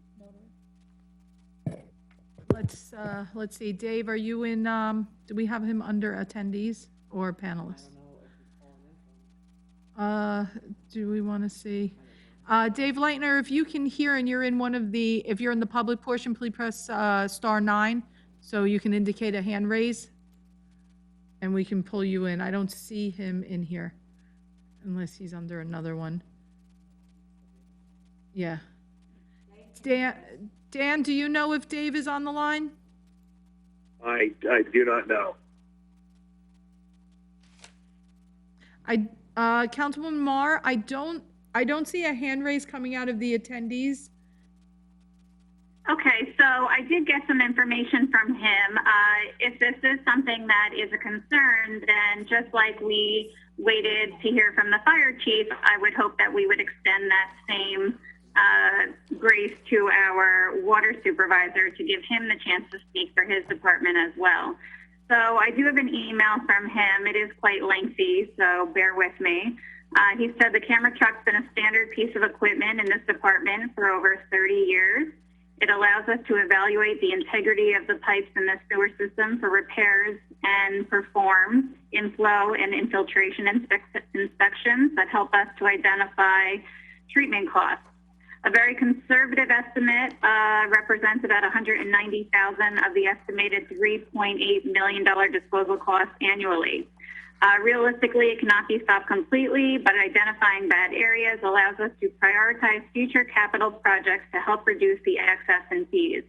let's see, Dave, are you in, do we have him under attendees or panelists? Do we want to see? Dave Leitner, if you can hear and you're in one of the, if you're in the public portion, please press *9, so you can indicate a hand raise, and we can pull you in. I don't see him in here, unless he's under another one. Yeah. Dan, do you know if Dave is on the line? I do not know. Councilwoman Marr, I don't see a hand raise coming out of the attendees. Okay, so I did get some information from him. If this is something that is a concern, then just like we waited to hear from the fire chief, I would hope that we would extend that same grace to our water supervisor to give him the chance to speak for his department as well. So I do have an email from him. It is quite lengthy, so bear with me. He said the camera truck's been a standard piece of equipment in this department for over 30 years. It allows us to evaluate the integrity of the pipes in the sewer system for repairs and perform inflow and infiltration inspections that help us to identify treatment costs. A very conservative estimate represents about $190,000 of the estimated $3.8 million disposal costs annually. Realistically, it cannot be stopped completely, but identifying bad areas allows us to prioritize future capital projects to help reduce the excess in fees.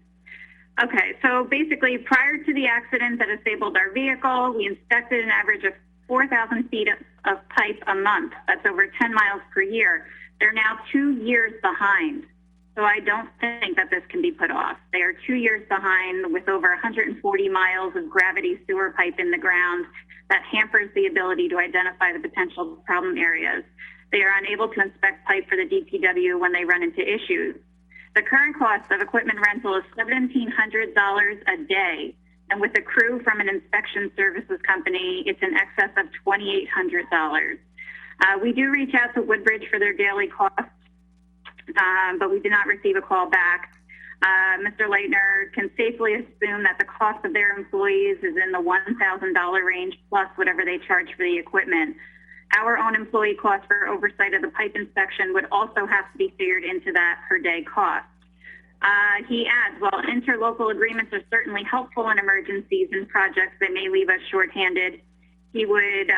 Okay, so basically, prior to the accident that disabled our vehicle, we inspected an average of 4,000 feet of pipe a month. That's over 10 miles per year. They're now 2 years behind. So I don't think that this can be put off. They are 2 years behind with over 140 miles of gravity sewer pipe in the ground that hampers the ability to identify the potential problem areas. They are unable to inspect pipe for the DPW when they run into issues. The current cost of equipment rental is $1,700 a day. And with a crew from an inspection services company, it's in excess of $2,800. We do reach out to Woodbridge for their daily costs, but we did not receive a call back. Mr. Leitner can safely assume that the cost of their employees is in the $1,000 range plus whatever they charge for the equipment. Our own employee cost for oversight of the pipe inspection would also have to be figured into that per day cost. He adds, while interlocal agreements are certainly helpful in emergencies and projects that may leave us shorthanded, he would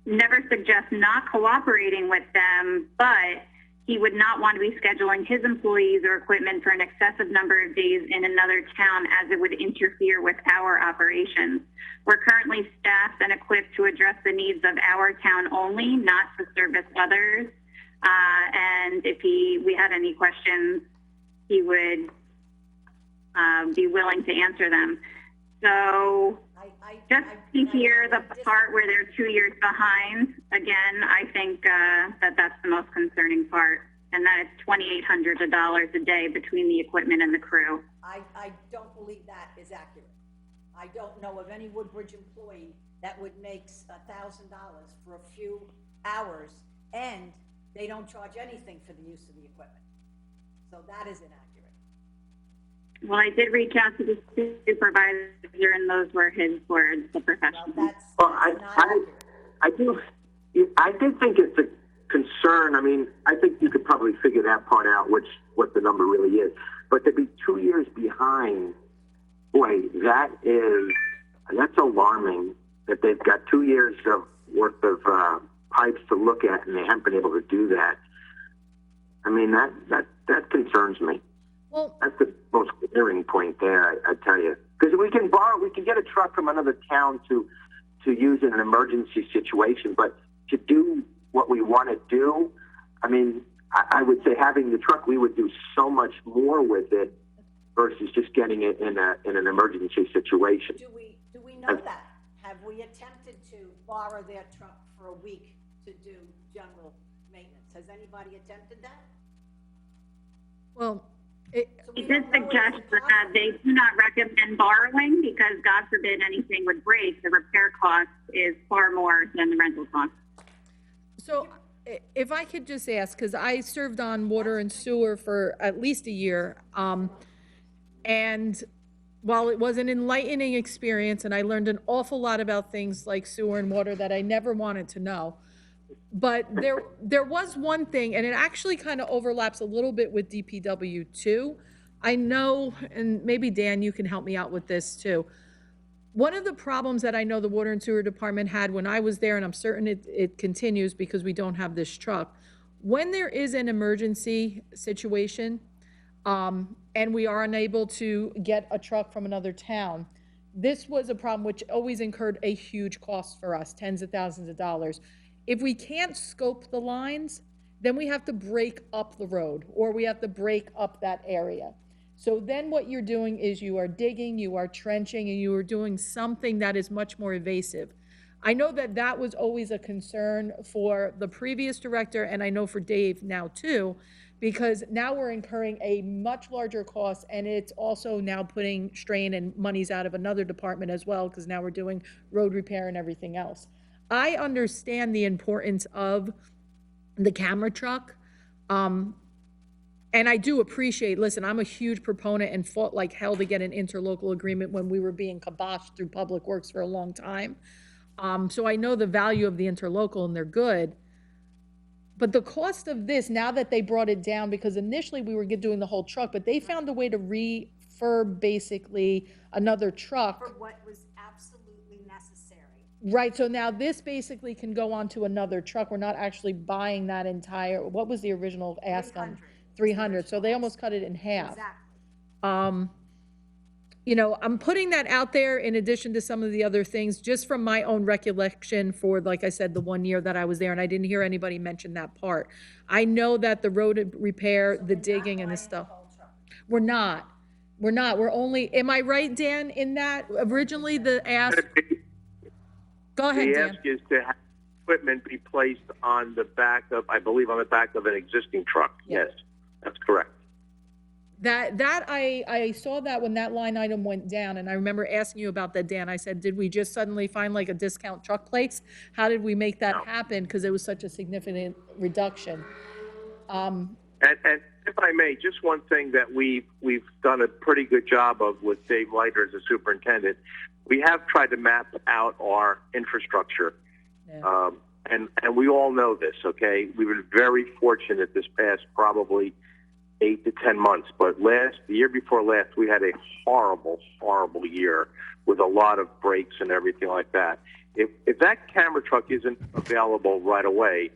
never suggest not cooperating with them, but he would not want to be scheduling his employees or equipment for an excessive number of days in another town as it would interfere with our operations. We're currently staffed and equipped to address the needs of our town only, not to service others. And if we had any questions, he would be willing to answer them. So just to hear the part where they're 2 years behind, again, I think that that's the most concerning part, and that it's $2,800 a day between the equipment and the crew. I don't believe that is accurate. I don't know of any Woodbridge employee that would make $1,000 for a few hours, and they don't charge anything for the use of the equipment. So that is inaccurate. Well, I did reach out to the supervisor, and those were his words, the Well, professional. that's Well, not accurate. I did think it's a concern. I mean, I think you could probably figure that part out, what the number really is. But to be 2 years behind, boy, that's alarming that they've got 2 years of worth of pipes to look at and they haven't been able to do that. I mean, that concerns me. Well, That's the most glaring point there, I tell you. Because we can get a truck from another town to use in an emergency situation, but to do what we want to do, I mean, I would say having the truck, we would do so much more with it versus just getting it in an emergency situation. Do we know that? Have we attempted to borrow their truck for a week to do general maintenance? Has anybody attempted that? well, So we He don't did know if suggest it's that possible. they do not recommend borrowing because, God forbid, anything would break. The repair cost is far more than the rental cost. so if I could just ask, because I served on water and sewer for at least a year, and while it was an enlightening experience and I learned an awful lot about things like sewer and water that I never wanted to know, but there was one thing, and it actually kind of overlaps a little bit with DPW too. I know, and maybe Dan, you can help me out with this too. One of the problems that I know the water and sewer department had when I was there, and I'm certain it continues because we don't have this truck, when there is an emergency situation, and we are unable to get a truck from another town, this was a problem which always incurred a huge cost for us, tens of thousands of dollars. If we can't scope the lines, then we have to break up the road, or we have to break up that area. So then what you're doing is you are digging, you are trenching, and you are doing something that is much more invasive. I know that that was always a concern for the previous director, and I know for Dave now too, because now we're incurring a much larger cost, and it's also now putting strain and monies out of another department as well, because now we're doing road repair and everything else. I understand the importance of the camera truck. And I do appreciate, listen, I'm a huge proponent and fought like hell to get an interlocal agreement when we were being kiboshed through Public Works for a long time. So I know the value of the interlocal and they're good. But the cost of this, now that they brought it down, because initially we were doing the whole truck, but they found a way to refurb basically another truck. For what was absolutely necessary. Right, so now this basically can go onto another truck. We're not actually buying that entire, what was the original ask on? 300, so they almost cut it in half. Exactly. You know, I'm putting that out there in addition to some of the other things, just from my own recollection for, like I said, the 1 year that I was there, and I didn't hear anybody mention that part. I know that the road repair, the digging and the stuff. We're not. We're only, am I right, Dan, in that originally the ask? Go ahead, The Dan. ask is to have equipment be placed on the back of, I believe, on the back of an existing truck. Yeah. Yes, that's correct. That I saw that when that line item went down, and I remember asking you about that, Dan. I said, did we just suddenly find like a discount truck place? How did we make that happen? Because it was such a significant reduction. And if I may, just one thing that we've done a pretty good job of with Dave Leiter as the superintendent, we have tried to map out our infrastructure. Yeah. And we all know this, okay? We've been very fortunate this past probably 8 to 10 months, but the year before last, we had a horrible, horrible year with a lot of breaks and everything like that. If that camera truck isn't available right away,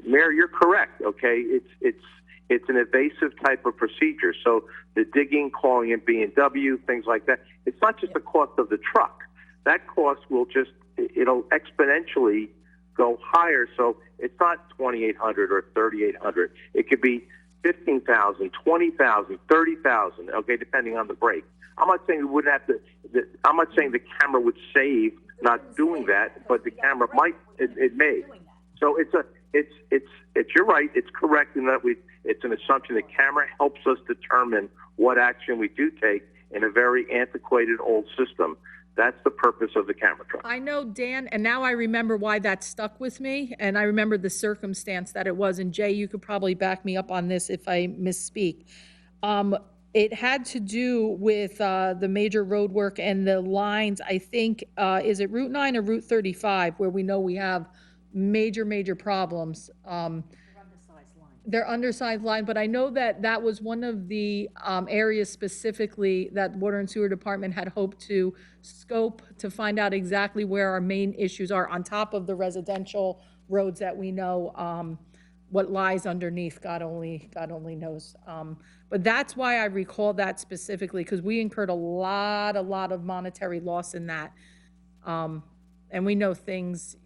Mayor, you're correct, okay? It's an invasive type of procedure. So the digging, calling in B&W, things like that, it's not just the cost of the truck. That cost it'll exponentially go higher. So it's not $2,800 or $3,800. It could be $15,000, $20,000, $30,000, okay, depending on the break. I'm not saying we wouldn't have to, I'm not saying the camera would save not doing that, but the camera might, it may. So you're right, it's correct in that it's an assumption that camera helps us determine what action we do take in a very antiquated old system. That's the purpose of the camera truck. I know, Dan, and now I remember why that stuck with me, and I remember the circumstance that it was, and Jay, you could probably back me up on this if I misspeak. It had to do with the major road work and the lines, I think, is it Route 9 or Route 35, where we know we have major problems? They're undersized lines. They're undersized line, but I know that that was one of the areas specifically that Water and Sewer Department had hoped to scope to find out exactly where our main issues are, on top of the residential roads that we know, what lies underneath, God only knows. But that's why I recall that specifically, because we incurred a lot of monetary loss in that. And we know things,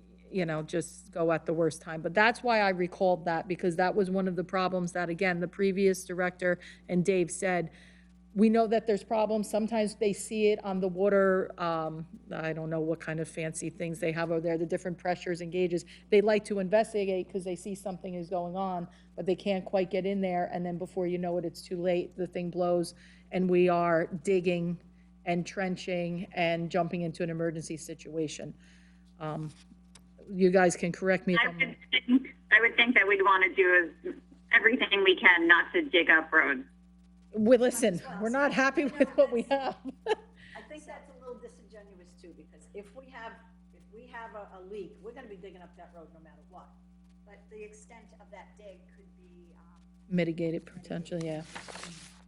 just go at the worst time. But that's why I recalled that, because that was one of the problems that, again, the previous director and Dave said, we know that there's problems. Sometimes they see it on the water, I don't know what kind of fancy things they have over there, the different pressures and gauges. They like to investigate because they see something is going on, but they can't quite get in there. And then before you know it, it's too late. The thing blows and we are digging and trenching and jumping into an emergency situation. You guys can correct me if I'm wrong. I would think that we'd want to do is everything we can not to dig up roads. Listen, we're not happy with what we have. I think that's a little disingenuous too, because if we have a leak, we're gonna be digging up that road no matter what. But the extent of that dig could be, Mitigated potentially, yeah.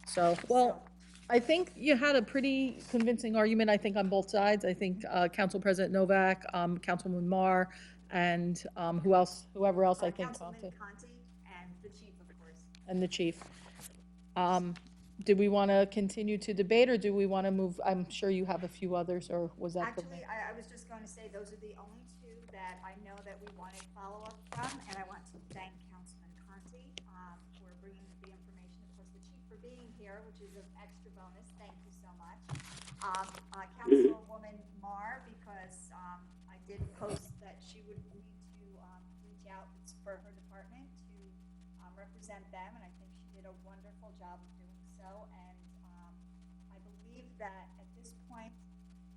So, well, I think you had a pretty convincing argument, I think, on both sides. I think Council President Novak, Councilwoman Marr, and whoever else I think. Councilman Conti and the chief, of course. And the chief. Do we want to continue to debate, or do we want to move? I'm sure you have a few others, or was that the? Actually, I was just going to say, those are the only two that I know that we wanted follow-up from, and I want to thank Councilman Conti for bringing the information, of course, the chief for being here, which is an extra bonus. Thank you so much. Councilwoman Marr, because I did post that she would need to reach out for her department to represent them, and I think she did a wonderful job of doing so. And I believe that at this point,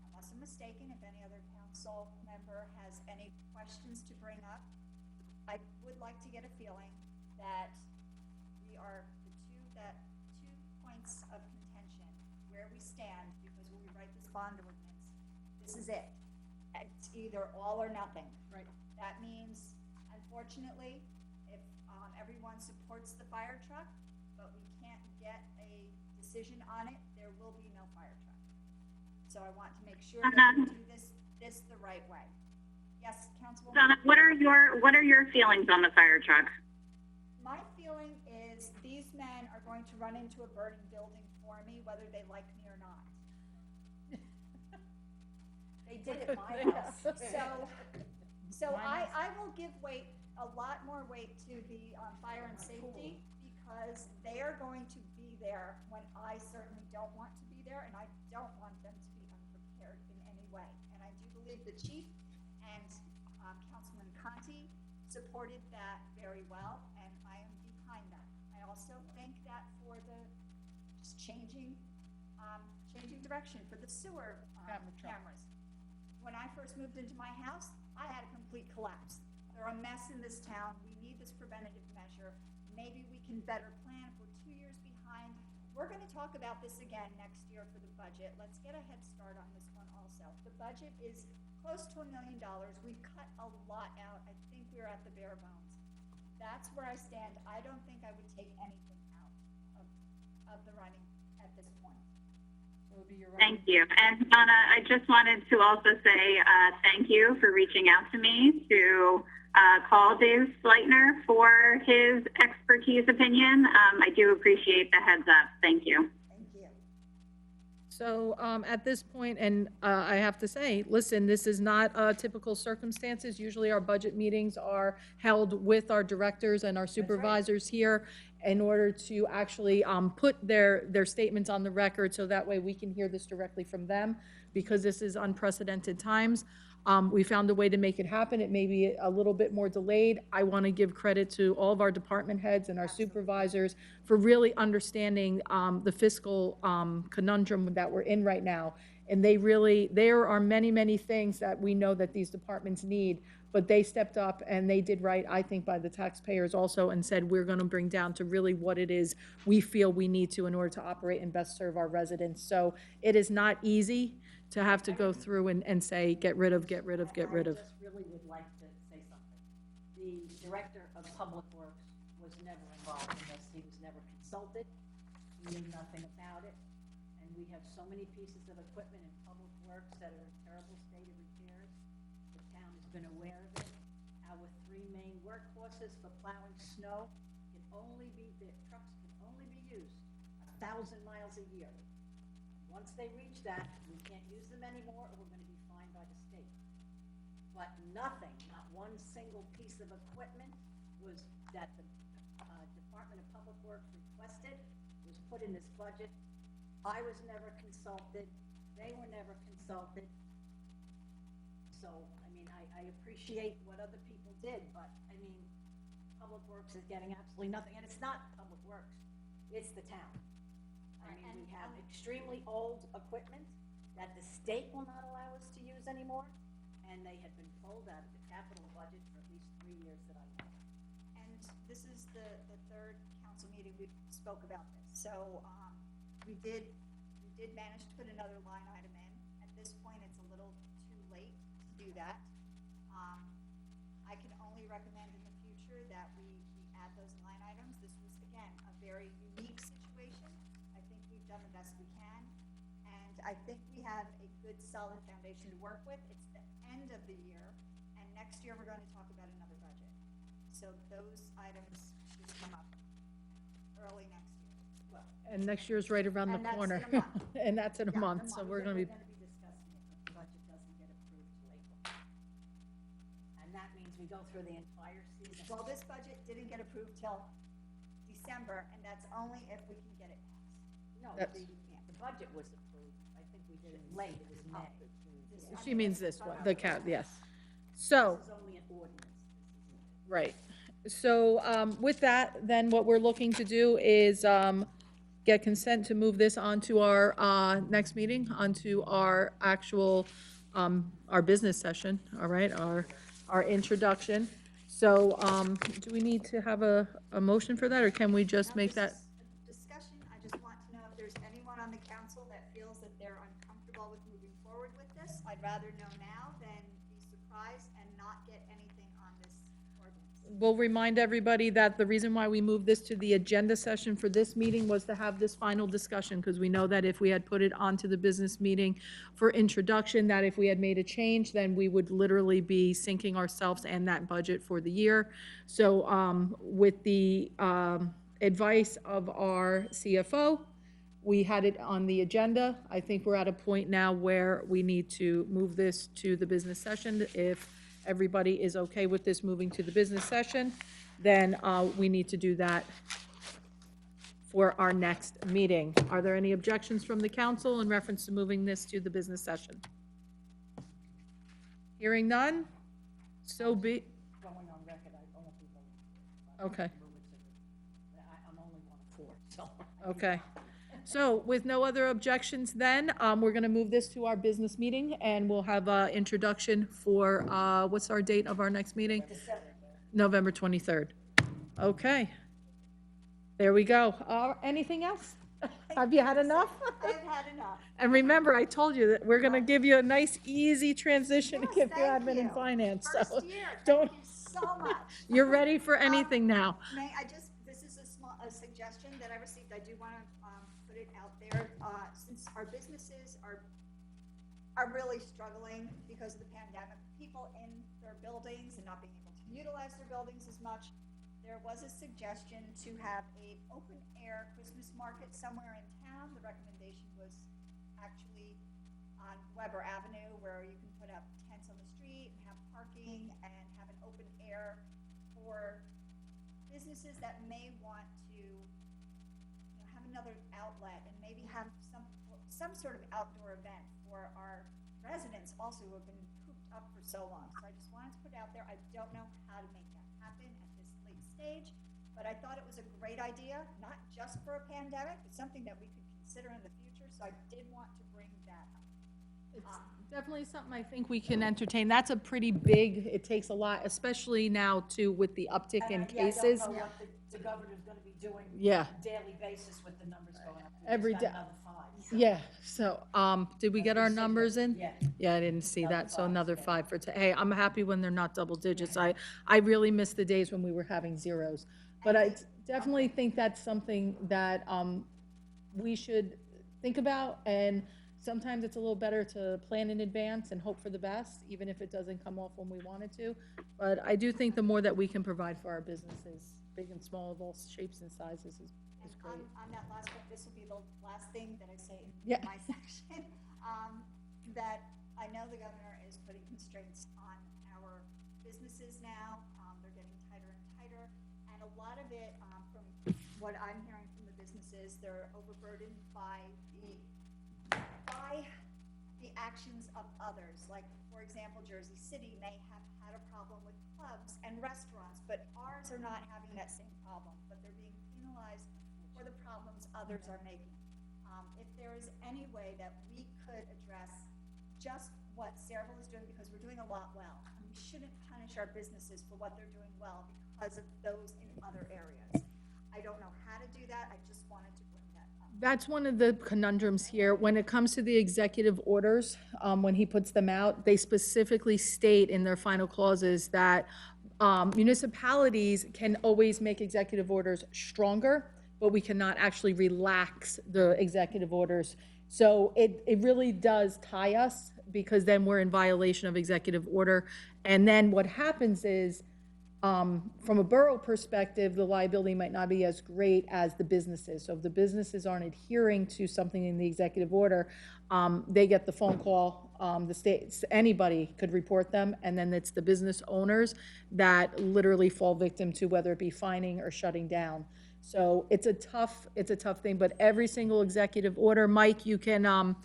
unless I'm mistaken, if any other council member has any questions to bring up, I would like to get a feeling that we are the two points of contention, where we stand, because when we write this bond ordinance, this is it. It's either all or nothing. Right. That means, unfortunately, if everyone supports the fire truck, but we can't get a decision on it, there will be no fire truck. So I want to make sure that we do this the right way. Yes, Councilwoman? Donna, what are your feelings on the fire truck? My feeling is these men are going to run into a burning building for me, whether they like me or not. They did at my house. So I will give a lot more weight to the fire and safety, because they are going to be there when I certainly don't want to be there, and I don't want them to be unprepared in any way. And I do believe the chief and Councilman Conti supported that very well, and I am behind that. I also think that for the just changing direction for the sewer cameras. When I first moved into my house, I had a complete collapse. They're a mess in this town. We need this preventative measure. Maybe we can better plan. If we're 2 years behind, we're going to talk about this again next year for the budget. Let's get a head start on this one also. The budget is close to $1 million. We've cut a lot out. I think we're at the bare bones. That's where I stand. I don't think I would take anything out of the running at this point. Thank you. And Donna, I just wanted to also say thank you for reaching out to me to call Dave Sleitner for his expertise opinion. I do appreciate the heads up. Thank you. Thank you. So at this point, and I have to say, listen, this is not typical circumstances. Usually our budget meetings are held with our directors and our supervisors here in order to actually put their statements on the record, so that way we can hear this directly from them, because this is unprecedented times. We found a way to make it happen. It may be a little bit more delayed. I want to give credit to all of our department heads and our supervisors for really understanding the fiscal conundrum that we're in right now. And there are many, many things that we know that these departments need, but they stepped up and they did right, I think, by the taxpayers also, and said, we're gonna bring down to really what it is we feel we need to in order to operate and best serve our residents. So it is not easy to have to go through and say, get rid of. I just really would like to say something. The Director of Public Works was never involved in this. He was never consulted. He knew nothing about it. And we have so many pieces of equipment in Public Works that are in terrible state of repairs. The town has been aware of it. Our three main workhorses for plowing snow the trucks can only be used 1,000 miles a year. Once they reach that, we can't use them anymore, or we're gonna be fined by the state. But nothing, not one single piece of equipment that the Department of Public Works requested was put in this budget. I was never consulted, they were never consulted. So, I mean, I appreciate what other people did, but, I mean, Public Works is getting absolutely nothing, and it's not Public Works, it's the town. I mean, we have extremely old equipment that the state will not allow us to use anymore, and they had been pulled out of the capital budget for at least 3 years that I know. And this is the third council meeting we spoke about this. So, we did manage to put another line item in. At this point, it's a little too late to do that. I can only recommend in the future that we add those line items. This was, again, a very unique situation. I think we've done the best we can, and I think we have a good, solid foundation to work with. It's the end of the year, and next year we're going to talk about another budget. So those items should come up early next year as well. And next year's right around the And that's corner. in a month. And that's in a Yeah, month, so we're gonna be, discussing it, but the budget doesn't get approved till April. And that means we go through the entire season. Well, this budget didn't get approved till December, and that's only if we can get it passed. No, That's- the budget was approved, I think we did it late, it was May. she means this one, the cap, yes. So. This is only an ordinance, this isn't. Right. So with that, then what we're looking to do is get consent to move this onto our next meeting, onto our actual, our business session, all right, our introduction. So do we need to have a motion for that, or can we just make that? Discussion, I just want to know if there's anyone on the council that feels that they're uncomfortable with moving forward with this. I'd rather know now than be surprised and not get anything on this ordinance. We'll remind everybody that the reason why we moved this to the agenda session for this meeting was to have this final discussion, because we know that if we had put it onto the business meeting for introduction, that if we had made a change, then we would literally be sinking ourselves and that budget for the year. So with the advice of our CFO, we had it on the agenda. I think we're at a point now where we need to move this to the business session. If everybody is okay with this moving to the business session, then we need to do that for our next meeting. Are there any objections from the council in reference to moving this to the business session? Hearing none, so be, Going on record, I won't be voting for it. okay, I'm only one of four, so. okay. So with no other objections then, we're gonna move this to our business meeting, and we'll have a introduction for, what's our date of our next meeting? November 23rd. Okay. There we go. Anything else? Have you had enough? I've had enough. And remember, I told you that we're gonna give you a nice, easy transition to Yes, give you thank admin and you. finance, so. First year, don't- thank you so much. You're ready for anything now. May I just, this is a suggestion that I received, I do want to put it out there, since our businesses are really struggling because of the pandemic, people in their buildings and not being able to utilize their buildings as much, there was a suggestion to have a open-air Christmas market somewhere in town. The recommendation was actually on Weber Avenue, where you can put up tents on the street and have parking and have an open air for businesses that may want to, have another outlet and maybe have some sort of outdoor event for our residents also who have been cooped up for so long. So I just wanted to put it out there. I don't know how to make that happen at this late stage, but I thought it was a great idea, not just for a pandemic, but something that we could consider in the future. So I did want to bring that up. Definitely something I think we can entertain. That's a pretty big, it takes a lot, especially now too with the uptick in Yeah, I cases. don't know what the governor's gonna be doing. Yeah. On a daily basis with the numbers going up. We Every just got day. another 5. So Yeah, so, did we get our numbers in? Yeah. Yeah, I didn't see Another that, so 5, another yeah. 5 for Hey, I'm happy when they're not double digits. I really miss the days when we were having zeros. But I definitely think that's something that, we should think about, and sometimes it's a little better to plan in advance and hope for the best, even if it doesn't come off when we want it to. But I do think the more that we can provide for our businesses, big and small, of all shapes and sizes, is great. On that last one, this will be the last thing that I say in Yeah. my section, that I know the governor is putting constraints on our businesses now. They're getting tighter and tighter, and a lot of it, from what I'm hearing from the businesses, they're overburdened by the actions of others. Like, for example, Jersey City may have had a problem with clubs and restaurants, but ours are not having that same problem, but they're being penalized for the problems others are making. If there is any way that we could address just what Saraville is doing, because we're doing a lot well, and we shouldn't punish our businesses for what they're doing well because of those in other areas. I don't know how to do that. I just wanted to bring that up. That's one of the conundrums here. When it comes to the executive orders, when he puts them out, they specifically state in their final clauses that municipalities can always make executive orders stronger, but we cannot actually relax the executive orders. So it really does tie us, because then we're in violation of executive order. And then what happens is, from a borough perspective, the liability might not be as great as the businesses. So if the businesses aren't adhering to something in the executive order, they get the phone call, the states, anybody could report them, and then it's the business owners that literally fall victim to whether it be fining or shutting down. So it's a tough thing, but every single executive order, Mike, you can,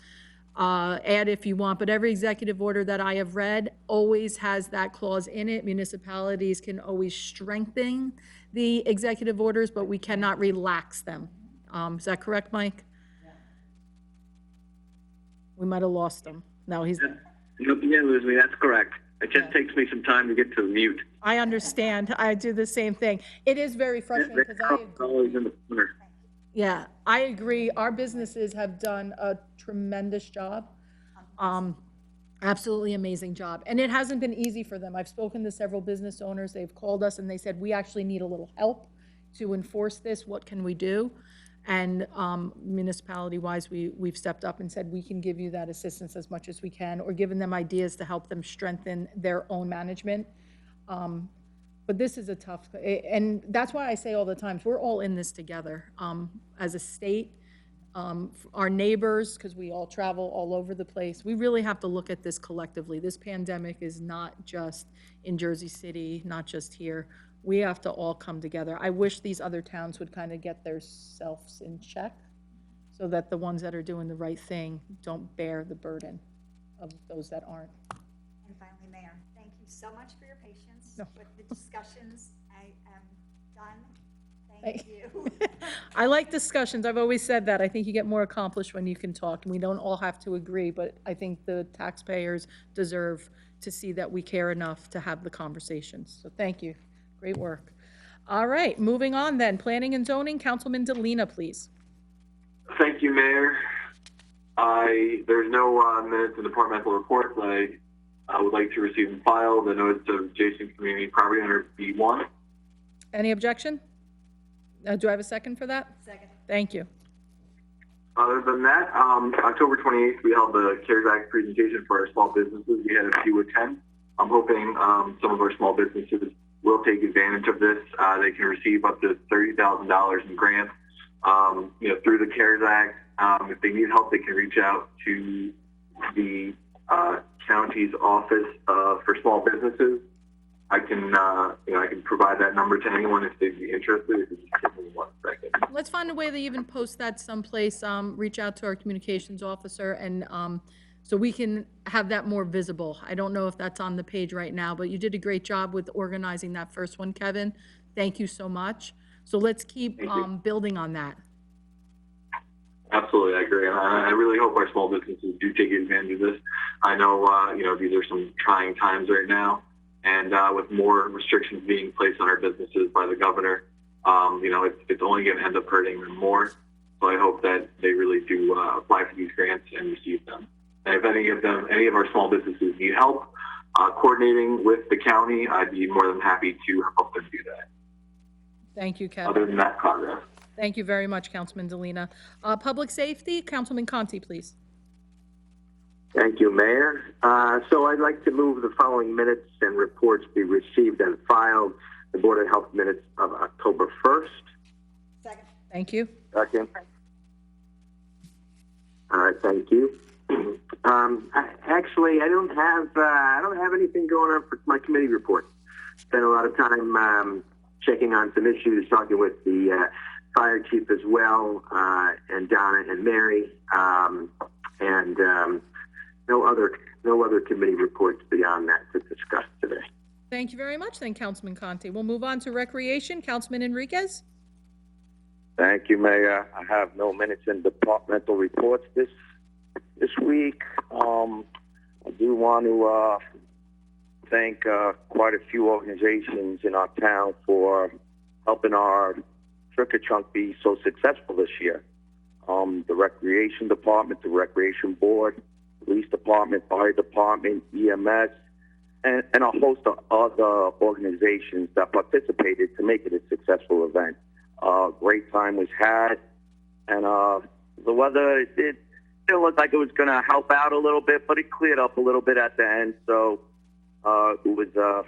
add if you want, but every executive order that I have read always has that clause in it. Municipalities can always strengthen the executive orders, but we cannot relax them. Is that correct, Mike? We might have lost him. No, he's, You can't lose me, that's correct. It just takes me some time to get to the mute. I understand. I do the same thing. It is very frustrating because Always in the corner. yeah, I agree. Our businesses have done a tremendous job. Absolutely amazing job. And it hasn't been easy for them. I've spoken to several business owners. They've called us and they said, we actually need a little help to enforce this. What can we do? And municipality-wise, we've stepped up and said, we can give you that assistance as much as we can, or given them ideas to help them strengthen their own management. But this is a tough, and that's why I say all the time, we're all in this together. As a state, our neighbors, because we all travel all over the place, we really have to look at this collectively. This pandemic is not just in Jersey City, not just here. We have to all come together. I wish these other towns would kind of get their selves in check, so that the ones that are doing the right thing don't bear the burden of those that aren't. And finally, Mayor, thank you so much for your patience No. with the discussions. I am done. Thank you. I like discussions. I've always said that. I think you get more accomplished when you can talk, and we don't all have to agree, but I think the taxpayers deserve to see that we care enough to have the conversations. So thank you. Great work. All right, moving on then. Planning and zoning, Councilman DeLena, please. Thank you, Mayor. There's no minutes and departmental reports. I would like to receive and file the notice of adjacent community property under B1. Any objection? Do I have a second for that? Second. Thank you. Other than that, October 28th, we held the CARES Act presentation for our small businesses. We had a few attend. I'm hoping some of our small businesses will take advantage of this. They can receive up to $30,000 in grants, through the CARES Act. If they need help, they can reach out to the county's office for small businesses. I can provide that number to anyone if they'd be interested. If you just give me 1 second. Let's find a way to even post that someplace, reach out to our communications officer, and so we can have that more visible. I don't know if that's on the page right now, but you did a great job with organizing that first one, Kevin. Thank you so much. So let's keep building on that. Absolutely, I agree. And I really hope our small businesses do take advantage of this. I know, these are some trying times right now. And with more restrictions being placed on our businesses by the governor, it's only going to end up hurting them more. So I hope that they really do apply for these grants and receive them. And if any of our small businesses need help coordinating with the county, I'd be more than happy to help them do that. Thank you, Kevin. Other than that, progress. Thank you very much, Councilman Delina. Public Safety, Councilman Conti, please. Thank you, Mayor. So I'd like to move the following minutes and reports be received and filed. The Board of Health minutes of October 1st. Second. Thank you. Second. All right, thank you. Actually, I don't have anything going on for my committee report. Spent a lot of time checking on some issues, talking with the fire chief as well, and Donna and Mary, and no other committee reports beyond that to discuss today. Thank you very much, then, Councilman Conti. We'll move on to Recreation. Councilman Enriquez? Thank you, Mayor. I have no minutes and departmental reports this week. I do want to thank quite a few organizations in our town for helping our trick-or-trunk be so successful this year. The Recreation Department, the Recreation Board, Police Department, Fire Department, EMS, and a host of other organizations that participated to make it a successful event. Great time was had, and the weather didn't look like it was going to help out a little bit, but it cleared up a little bit at the end, so it was a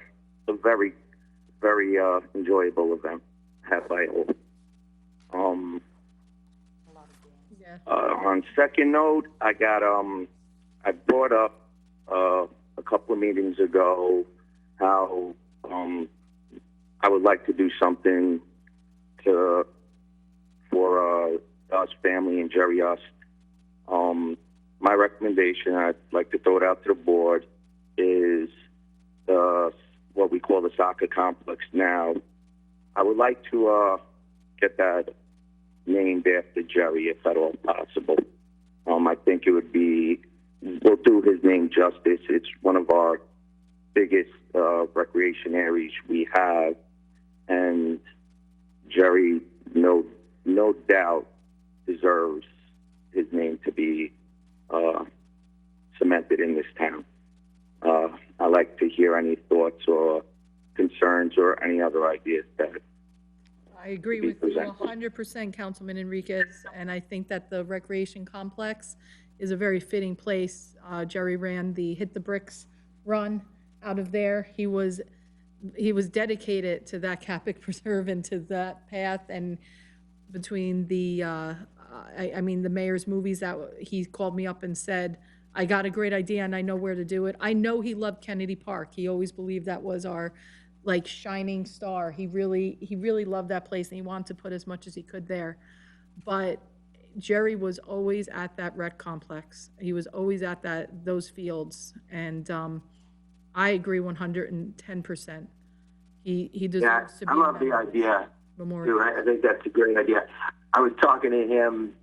very, very enjoyable event had by all. On second note, I brought up a couple of meetings ago how I would like to do something for us, family, and Jerry Us. My recommendation, I'd like to throw it out to the board, is what we call the soccer complex now. I would like to get that named after Jerry, if at all possible. I think it would we'll do his name justice. It's one of our biggest recreation areas we have, and Jerry, no doubt, deserves his name to be cemented in this town. I'd like to hear any thoughts or concerns or any other ideas that I agree with you 100%, Councilman Enriquez, and I think that the recreation complex is a very fitting place. Jerry ran the Hit the Bricks run out of there. He was dedicated to that Capic Preserve and to that path, and between the, the mayor's movies that he called me up and said, I got a great idea and I know where to do it. I know he loved Kennedy Park. He always believed that was our shining star. He really loved that place and he wanted to put as much as he could there. But Jerry was always at that rec complex. He was always at those fields, and I agree 110%. He deserves to be. I love the idea. Memorial. Too. I think that's a great idea. I was talking to him,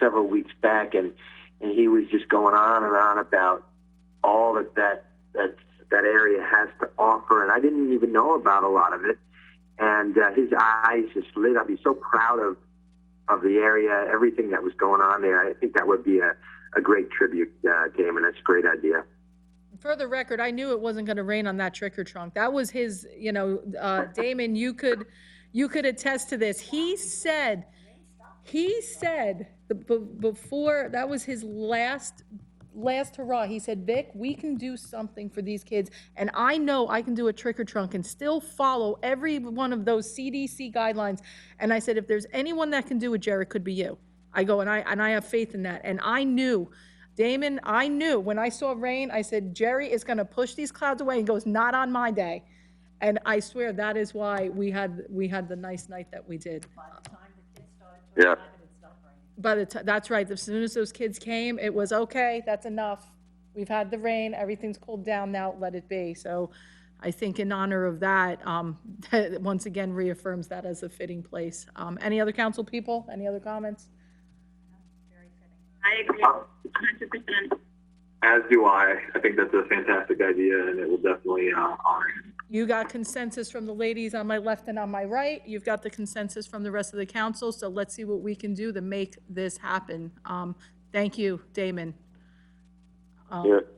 several weeks back, and he was just going on and on about all that area has to offer, and I didn't even know about a lot of it. And his eyes just lit up. He's so proud of the area, everything that was going on there. I think that would be a great tribute to him, and that's a great idea. For the record, I knew it wasn't going to rain on that trick-or-trunk. That was his, Damon, you could attest to this. He said before, that was his last hurrah. He said, Vic, we can do something for these kids, and I know I can do a trick-or-trunk and still follow every one of those CDC guidelines. And I said, if there's anyone that can do it, Jerry, it could be you. I go, and I have faith in that. And I knew, Damon, when I saw rain, I said, Jerry is going to push these clouds away. He goes, not on my day. And I swear that is why we had the nice night that we did. By the time the kids started, Yeah. That's right. As soon as those kids came, it was okay. That's enough. We've had the rain. Everything's cooled down now. Let it be. So, I think in honor of that, that once again reaffirms that as a fitting place. Any other council people? Any other comments? I agree 100%. As do I. I think that's a fantastic idea, and it will definitely honor him. You got consensus from the ladies on my left and on my right. You've got the consensus from the rest of the council, so let's see what we can do to make this happen. Thank you, Damon.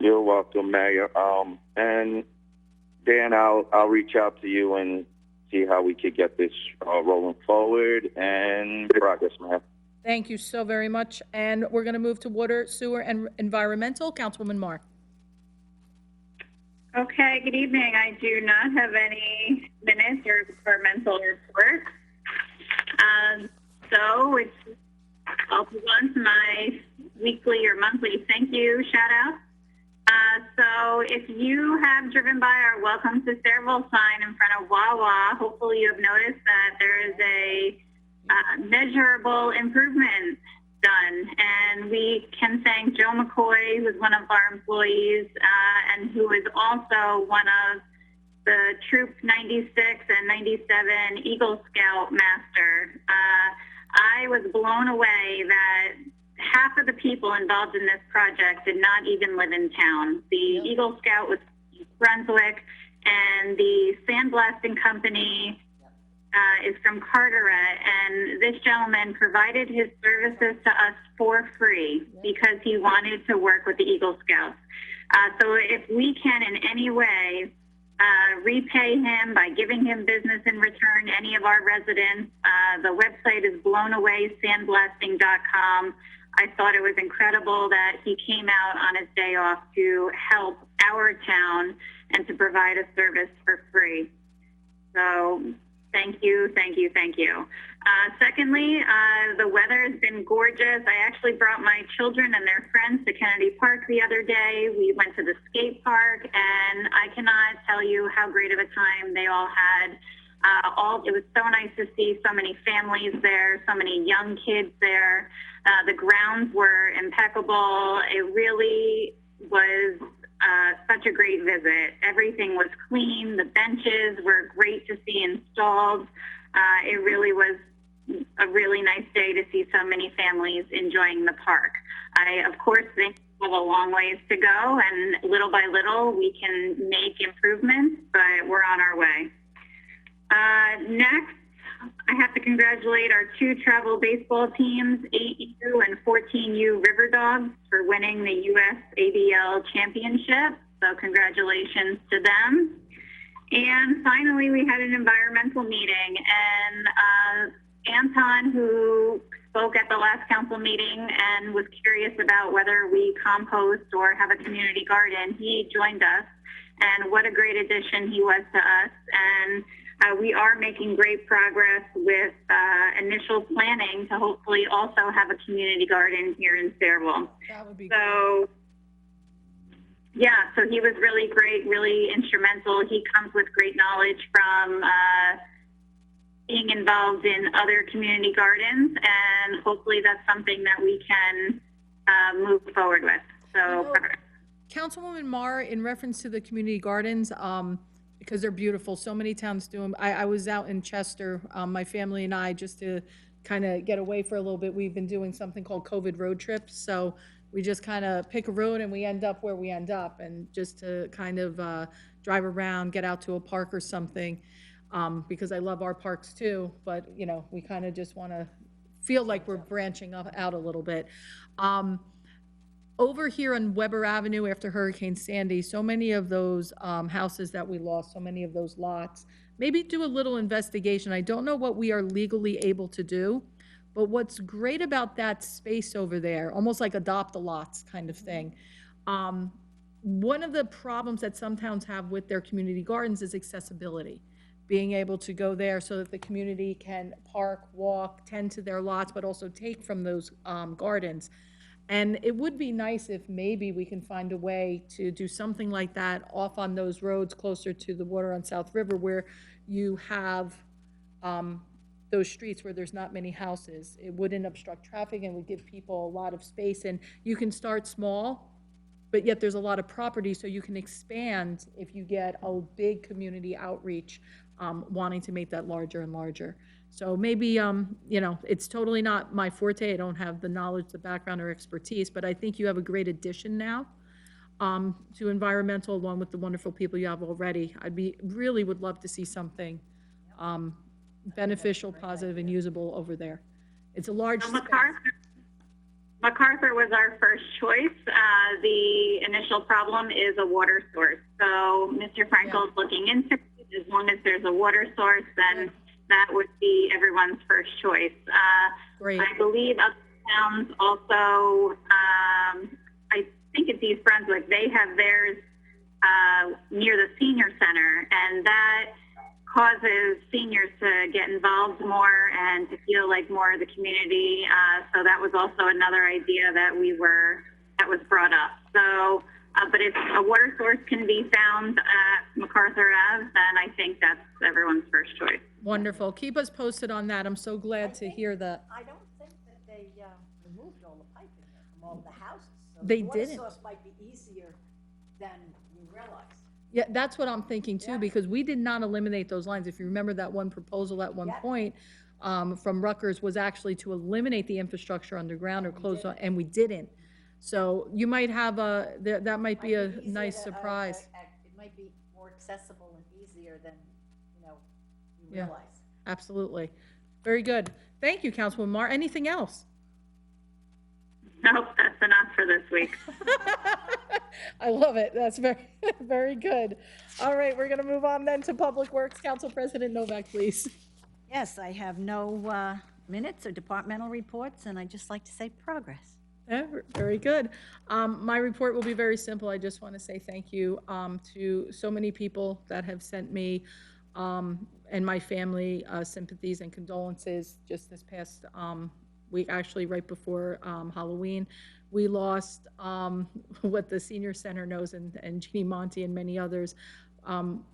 You're welcome, Mayor. And Dan, I'll reach out to you and see how we could get this rolling forward and progress, man. Thank you so very much. And we're going to move to water, sewer, and environmental. Councilwoman Marr. Okay, good evening. I do not have any minutes or departmental reports. So I'll move on to my weekly or monthly thank you shout out. So if you have driven by our Welcome to Sayreville sign in front of Wawa, hopefully you have noticed that there is a measurable improvement done. And we can thank Joe McCoy, who's one of our employees, and who is also one of the Troop 96 and 97 Eagle Scout Master. I was blown away that half of the people involved in this project did not even live in town. The Eagle Scout was from Brunswick, and the sandblasting company is from Carteret, and this gentleman provided his services to us for free because he wanted to work with the Eagle Scouts. So if we can in any way repay him by giving him business in return, any of our residents, the website is blownawaysandblasting.com. I thought it was incredible that he came out on his day off to help our town and to provide a service for free. So thank you, thank you, thank you. Secondly, the weather has been gorgeous. I actually brought my children and their friends to Kennedy Park the other day. We went to the skate park, and I cannot tell you how great of a time they all had. It was so nice to see so many families there, so many young kids there. The grounds were impeccable. It really was such a great visit. Everything was clean. The benches were great to see installed. It really was a really nice day to see so many families enjoying the park. I, of course, think we have a long ways to go, and little by little we can make improvements, but we're on our way. Next, I have to congratulate our two travel baseball teams, 8U and 14U River Dogs, for winning the U.S. ABL championship. So congratulations to them. And finally, we had an environmental meeting, and Anton, who spoke at the last council meeting and was curious about whether we compost or have a community garden, he joined us, and what a great addition he was to us. And we are making great progress with initial planning to hopefully also have a community garden here in Sayreville. That would be so. Yeah, so he was really great, really instrumental. He comes with great knowledge from being involved in other community gardens, and hopefully that's something that we can move forward with. So, Councilwoman Marr, in reference to the community gardens, because they're beautiful, so many towns do them. I was out in Chester, my family and I, just to kind of get away for a little bit. We've been doing something called COVID road trips, so we just kind of pick a road and we end up where we end up, and just to kind of drive around, get out to a park or something, because I love our parks too, but, you know, we kind of just want to feel like we're branching out a little bit. Over here on Weber Avenue after Hurricane Sandy, so many of those houses that we lost, so many of those lots, maybe do a little investigation. I don't know what we are legally able to do, but what's great about that space over there, almost like adopt a lots kind of thing, one of the problems that some towns have with their community gardens is accessibility. Being able to go there so that the community can park, walk, tend to their lots, but also take from those gardens. And it would be nice if maybe we can find a way to do something like that off on those roads closer to the water on South River, where you have those streets where there's not many houses. It wouldn't obstruct traffic and would give people a lot of space. And you can start small, but yet there's a lot of property, so you can expand if you get a big community outreach. wanting to make that larger and larger. So maybe, you know, it's totally not my forte. I don't have the knowledge, the background, or expertise, but I think you have a great addition now to environmental, along with the wonderful people you have already. Really would love to see something beneficial, positive, and usable over there. It's a large So space. MacArthur was our first choice. The initial problem is a water source. So Mr. Frankel's looking into it. As long as there's a water source, then that would be everyone's first choice. Great. I believe other towns also, I think it's East Brunswick, they have theirs near the senior center, and that causes seniors to get involved more and to feel like more of the community. So that was also another idea that was brought up. So, but if a water source can be found at MacArthur Ave, then I think that's everyone's first choice. Wonderful. Keep us posted on that. I'm so glad to hear that. I don't think that they removed all the piping there from all the houses. So They the water didn't. source might be easier than you realize. Yeah, that's what I'm thinking too, because we did not eliminate those lines. If you remember that one proposal at one point from Rutgers was actually to eliminate the infrastructure underground or close on, and we didn't. So you might have that might be a nice surprise. It might be more accessible and easier than, you Yeah. realize. Absolutely. Very good. Thank you, Councilwoman Mar. Anything else? Nope, that's enough for this week. I love it. That's very, very good. All right, we're going to move on then to Public Works. Council President Novak, please. Yes, I have no minutes or departmental reports, and I'd just like to say progress. Yeah, very good. My report will be very simple. I just want to say thank you to so many people that have sent me and my family sympathies and condolences just this past week, actually right before Halloween. We lost what the senior center knows, and Jeannie Monty and many others.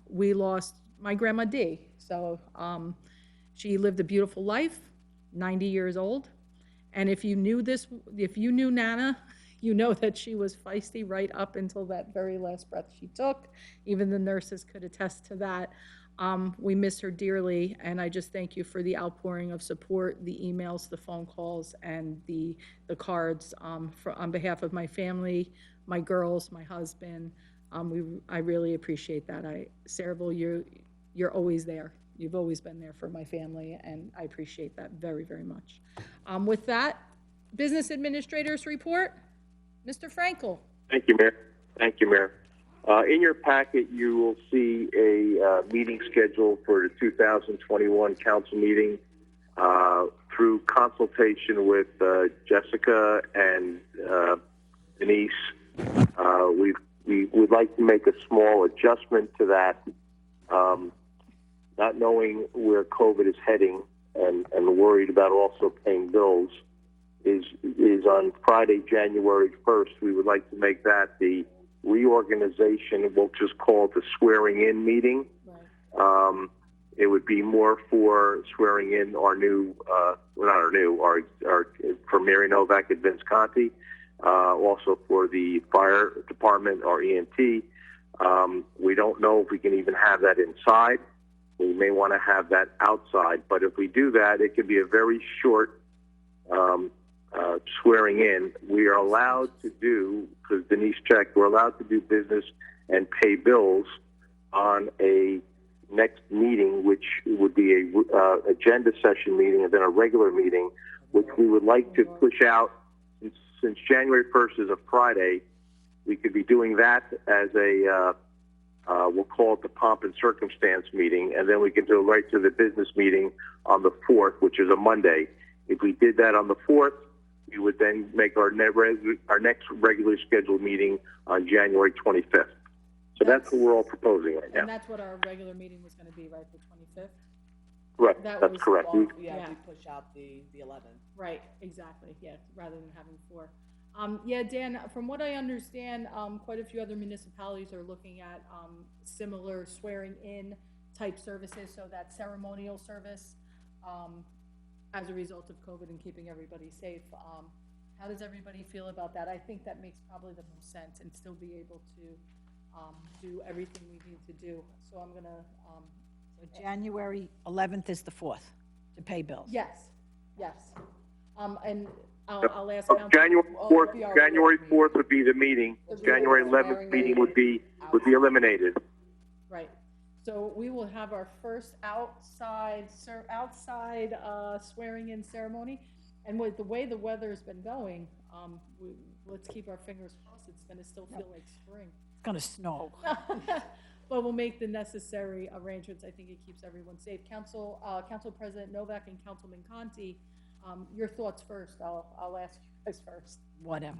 We lost my grandma Dee. So she lived a beautiful life, 90 years old. And if you knew Nana, you know that she was feisty right up until that very last breath she took. Even the nurses could attest to that. We miss her dearly, and I just thank you for the outpouring of support, the emails, the phone calls, and the cards on behalf of my family, my girls, my husband. I really appreciate that. Saraville, you're always there. You've always been there for my family, and I appreciate that very, very much. With that, Business Administrator's Report, Mr. Frankel. Thank you, Mayor. Thank you, Mayor. In your packet, you will see a meeting schedule for the 2021 council meeting. Through consultation with Jessica and Denise, we would like to make a small adjustment to that. Not knowing where COVID is heading and worried about also paying bills is on Friday, January 1st. We would like to make that the reorganization. We'll just call it the swearing-in meeting. Right. It would be more for swearing in our new, for Mary Novak and Vince Conti, also for the fire department, our EMT. We don't know if we can even have that inside. We may want to have that outside, but if we do that, it could be a very short swearing in. We are allowed to do, because Denise checked, we're allowed to do business and pay bills on a next meeting, which would be a agenda session meeting and then a regular meeting, which we would like to push out since January 1st is a Friday. We could be doing that as a we'll call it the pomp and circumstance meeting, and then we can go right to the business meeting on the 4th, which is a Monday. If we did that on the 4th, we would then make our next regularly scheduled meeting on January 25th. So that's what we're all proposing right now. And that's what our regular meeting was going to be, right, the 25th? Right, that's correct. We push out the 11th. Right, exactly, yeah, rather than having 4. Yeah, Dan, from what I understand, quite a few other municipalities are looking at similar swearing-in type services, so that ceremonial service as a result of COVID and keeping everybody safe. How does everybody feel about that? I think that makes probably the most sense and still be able to do everything we need to do. So I'm going to So January 11th is the 4th to pay bills. Yes, yes. And I'll ask council. January 4th would be the meeting. January 11th meeting would be eliminated. Right. So we will have our first outside swearing in ceremony. And with the way the weather's been going, let's keep our fingers crossed. It's gonna still feel like spring. It's gonna snow. But we'll make the necessary arrangements. I think it keeps everyone safe. Council President Novak and Councilman Conti, your thoughts first. I'll ask you guys first. Whatever.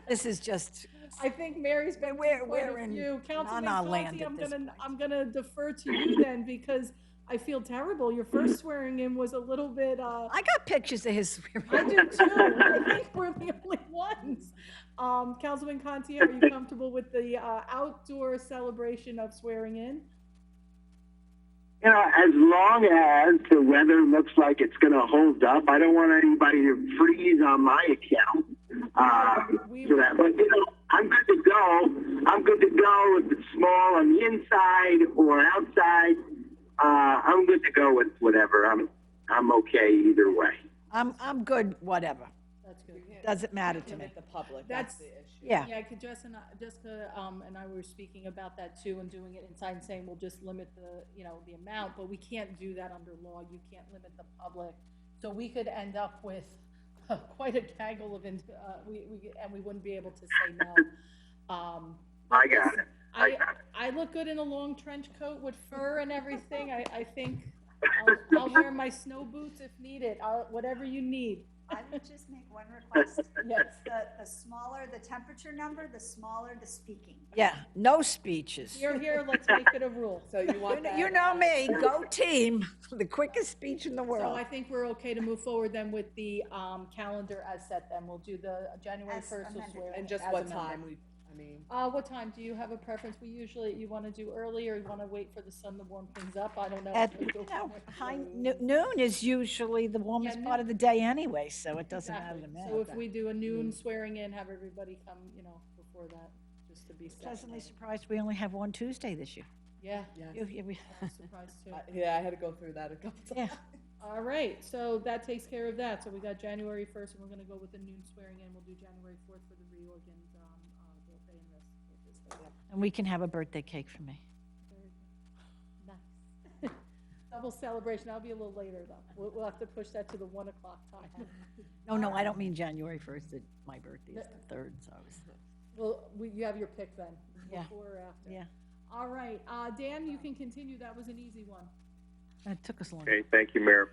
This is just, I think Mary's been We're quite a in few. Councilman na-na land Conti, at this point. I'm gonna defer to you then, because I feel terrible. Your first swearing in was a little bit, I got pictures of his. I do too. I think we're the only ones. Councilman Conti, are you comfortable with the outdoor celebration of swearing in? You know, as long as the weather looks like it's going to hold up, I don't want anybody to freeze on my account. So that, but you know, I'm good to go. I'm good to go if it's small on the inside or outside. I'm good to go with whatever. I'm okay either way. I'm good, whatever. That's good. Doesn't matter to me. Limit the public, That's- that's the issue. Yeah. Yeah, Jessica and I were speaking about that too, and doing it inside and saying we'll just limit the amount, but we can't do that under law. You can't limit the public. So we could end up with quite a gaggle of, and we wouldn't be able to say no. I got it. I look good in a long trench coat with fur and everything. I think I'll wear my snow boots if needed, whatever you need. I would just make one request. Yes. The smaller the temperature number, the smaller the speaking. Yeah, no speeches. Here, let's make it a rule. So you want that? You know me, go team, the quickest speech in the So world. I think we're okay to move forward then with the calendar as set then. We'll do the January As 1st, we'll amended. swear. And just as what amended. time What time? Do you have a preference? You want to do early, or you want to wait for the sun to warm things up? I don't know. At, noon is usually the warmest Yeah, part of the day anyway, so it doesn't matter to Exactly. me. So if we do a noon swearing in, have everybody come, before that, just to be safe. Pleasantly surprised we only have one Tuesday this year. Yeah, I'm surprised too. Yeah, I had to go through that a couple Yeah, times. All right, so that takes care of that. So we got January 1st, and we're gonna go with the noon swearing in. We'll do January 4th for the reorg and, bill pay and this. and we can have a birthday cake for me. Nice. Double celebration. That'll be a little later though. We'll have to push that to the 1 o'clock time. No, I don't mean January 1st, my birthday is the 3rd, so I was, Well, you have your pick then, Yeah. before or after. yeah. All right, Dan, you can continue. That was an easy one. It took us long. Okay, thank you, Mayor.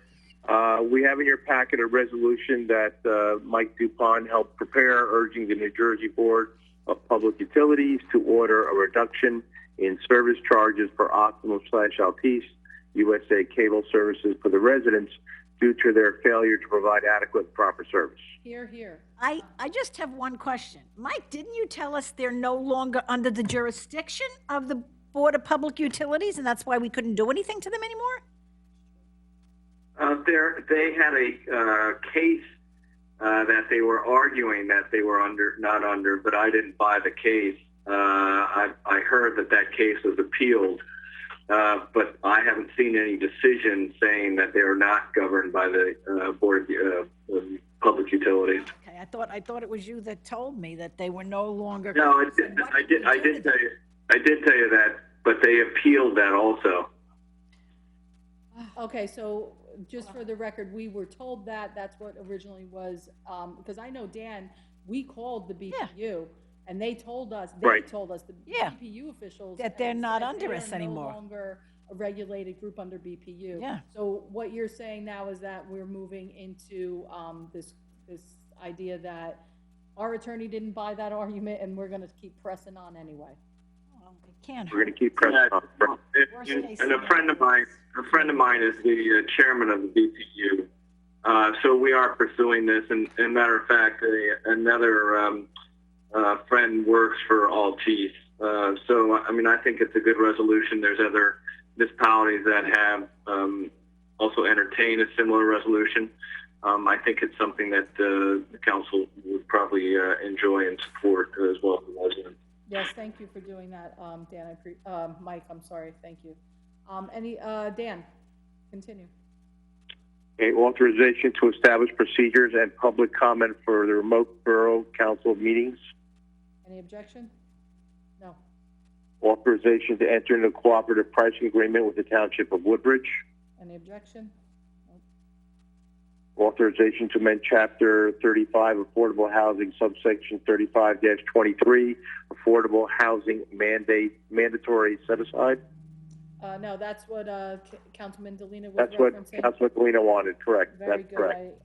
We have in your packet a resolution that Mike Dupont helped prepare, urging the New Jersey Board of Public Utilities to order a reduction in service charges for Optimum/Altice USA cable services for the residents due to their failure to provide adequate and proper service. Here. I just have one question. Mike, didn't you tell us they're no longer under the jurisdiction of the Board of Public Utilities, and that's why we couldn't do anything to them anymore? They had a case that they were arguing that they were not under, but I didn't buy the case. I heard that case was appealed, but I haven't seen any decision saying that they are not governed by the Board of Public Utilities. Okay, I thought it was you that told me that they were no longer. No, I So did. what I can we did. I do did to tell them? you. I did tell you that, but they appealed that also. Okay, so just for the record, we were told that that's what originally was, because I know, Dan, we called the BPU and they told us, the Yeah. BPU officials. That they're and not said under they us are anymore. No longer a regulated group under BPU. Yeah. So what you're saying now is that we're moving into, this idea that our attorney didn't buy that argument and we're gonna keep pressing on anyway. Well, it can't We're going hurt. to keep pressing on. Worst And case a friend of mine is the chairman of the BPU. So we are pursuing this, and matter of fact, another friend works for Altice. So I mean, I think it's a good resolution. There's other municipalities that have also entertained a similar resolution. I think it's something that the council would probably enjoy and support as well as the residents. Yes, thank you for doing that, Dan, Mike, I'm sorry, thank you. Dan, continue. Okay, authorization to establish procedures and public comment for the remote borough council meetings. Any objection? No. Authorization to enter into a cooperative pricing agreement with the Township of Woodbridge. Any objection? Authorization to amend Chapter 35 Affordable Housing, subsection 35-23, Affordable Housing Mandatory Set-Aside. No, that's what, Councilman Delina was That's what referencing. Councilman Galena wanted, correct. Very That's good, correct.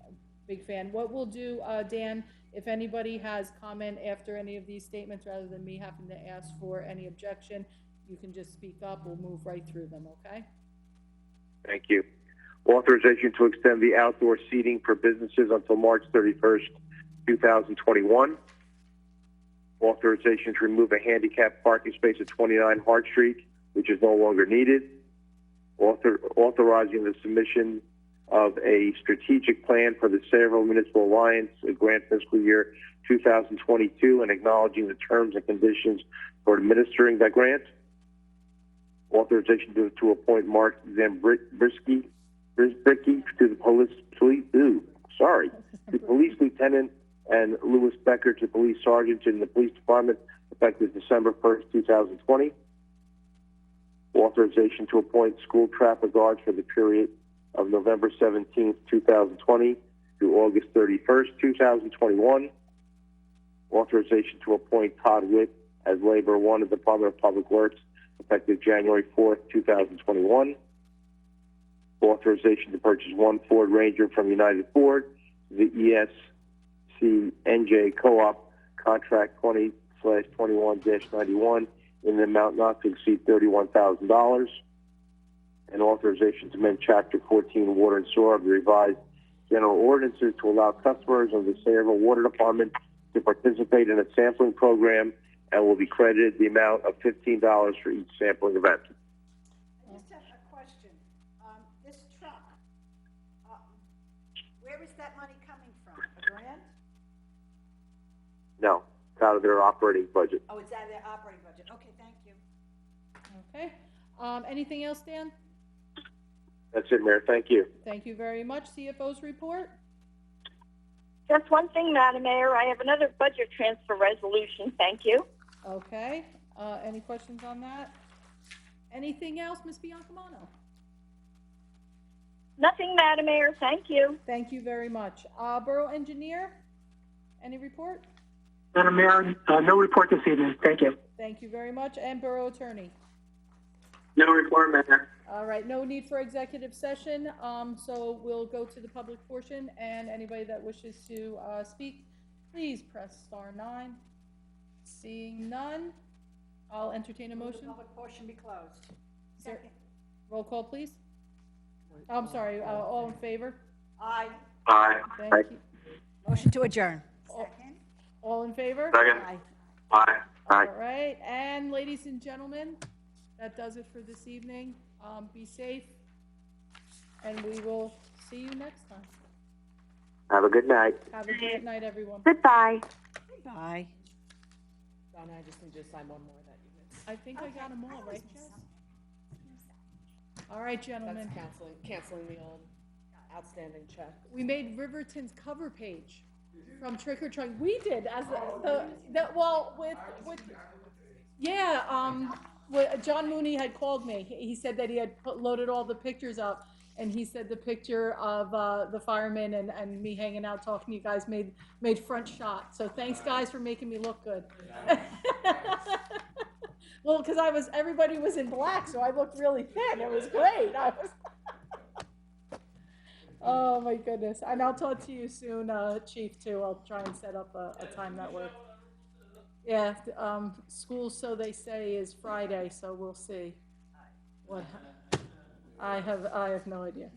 Big fan. What we'll do, Dan, if anybody has comment after any of these statements, rather than me having to ask for any objection, you can just speak up, we'll move right through them, okay? Thank you. Authorization to extend the outdoor seating for businesses until March 31st, 2021. Authorization to remove a handicap parking space at 29 Hart Street, which is no longer needed. Authorizing the submission of a strategic plan for the Sayreville Municipal Alliance, grant fiscal year 2022, and acknowledging the terms and conditions for administering that grant. Authorization to appoint Mark Zambrisky to the police lieutenant and Louis Becker to police sergeant in the police department effective December 1st, 2020. Authorization to appoint school traffic guards for the period of November 17th, 2020 through August 31st, 2021. Authorization to appoint Todd Witt as Labor 1 of the Department of Public Works effective January 4th, 2021. Authorization to purchase one Ford Ranger from United Ford, the ESC NJ Co-op contract 20/21-91 in the amount not to exceed $31,000. And authorization to amend Chapter 14 Water and Sewer of the revised general ordinances to allow customers of the Sayreville Water Department to participate in a sampling program and will be credited the amount of $15 for each sampling event. I just have a question. This truck, where is that money coming from? A grant? No, it's out of their operating budget. Oh, it's out of their operating budget. Okay, thank you. Okay, anything else, Dan? That's it, Mayor. Thank you. Thank you very much. CFO's report? Just one thing, Madam Mayor. I have another budget transfer resolution. Thank you. Okay, any questions on that? Anything else, Ms. Biancamano? Nothing, Madam Mayor. Thank you. Thank you very much. Borough Engineer, any report? Madam Mayor, no report this evening. Thank you. Thank you very much. And Borough Attorney? No report, Mayor. All right, no need for executive session, so we'll go to the public portion, and anybody that wishes to speak, please press *9. Seeing none, I'll entertain a motion. Public portion be closed. Second. Roll call, please. I'm sorry, all in favor? Aye. Aye. Thank you. Motion to adjourn. Second. All in favor? Second. Aye. Aye. Aye. All right, and ladies and gentlemen, that does it for this evening. Be safe, and we will see you next time. Have a good night. Have a great night, everyone. Goodbye. Bye. Donna, I just need you to sign one more that you missed. I think I got them all, right, Jess? All right, gentlemen. That's canceling the old outstanding check. We made Riverton's cover page from Trick or Treat. We did as John Mooney had called me. He said that he had loaded all the pictures up, and he said the picture of the fireman and me hanging out talking to you guys made front shot. So thanks, guys, for making me look good. Well, because everybody was in black, so I looked really thin. It was great. Oh my goodness! And I'll talk to you soon, Chief. Too. I'll try and set up a time that works. Yeah, school, so they say, is Friday, so we'll see. What? I have no idea.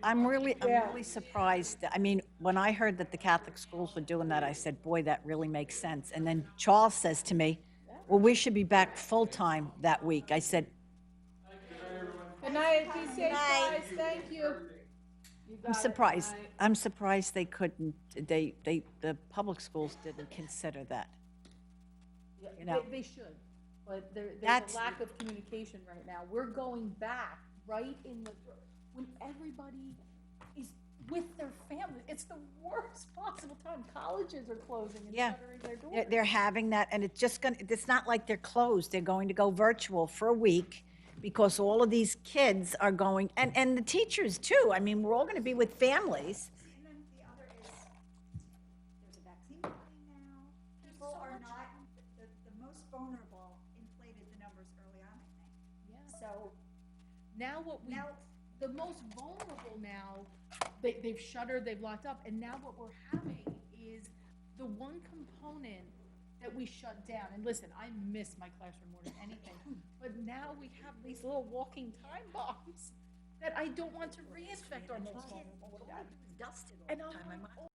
I'm really surprised. I mean, when I heard that the Catholic schools were doing that, I said, boy, that really makes sense. And then Charles says to me, well, we should be back full-time that week. I said, Good night. Be safe, guys. Thank you. I'm surprised. I'm surprised they couldn't, the public schools didn't consider that. You know. They should, but there's That's- a lack of communication right now. We're going back right in the, when everybody is with their family. It's the worst possible time. Colleges are closing and Yeah. shuttering their doors. They're having that, and it's just gonna, it's not like they're closed. They're going to go virtual for a week because all of these kids are going, and the teachers too. I mean, we're all gonna be with families. And then the other is, there's a vaccine coming now. People are not, the most vulnerable inflated the numbers early on, I think. Yeah. So Now what we, now, the most vulnerable now, they've shuttered, they've locked up, and now what we're having is the one component that we shut down. And listen, I miss my classroom more than anything, but now we have these little walking time bombs that I don't want to reinfect our most vulnerable with that. Dusted all And the I'm time. like,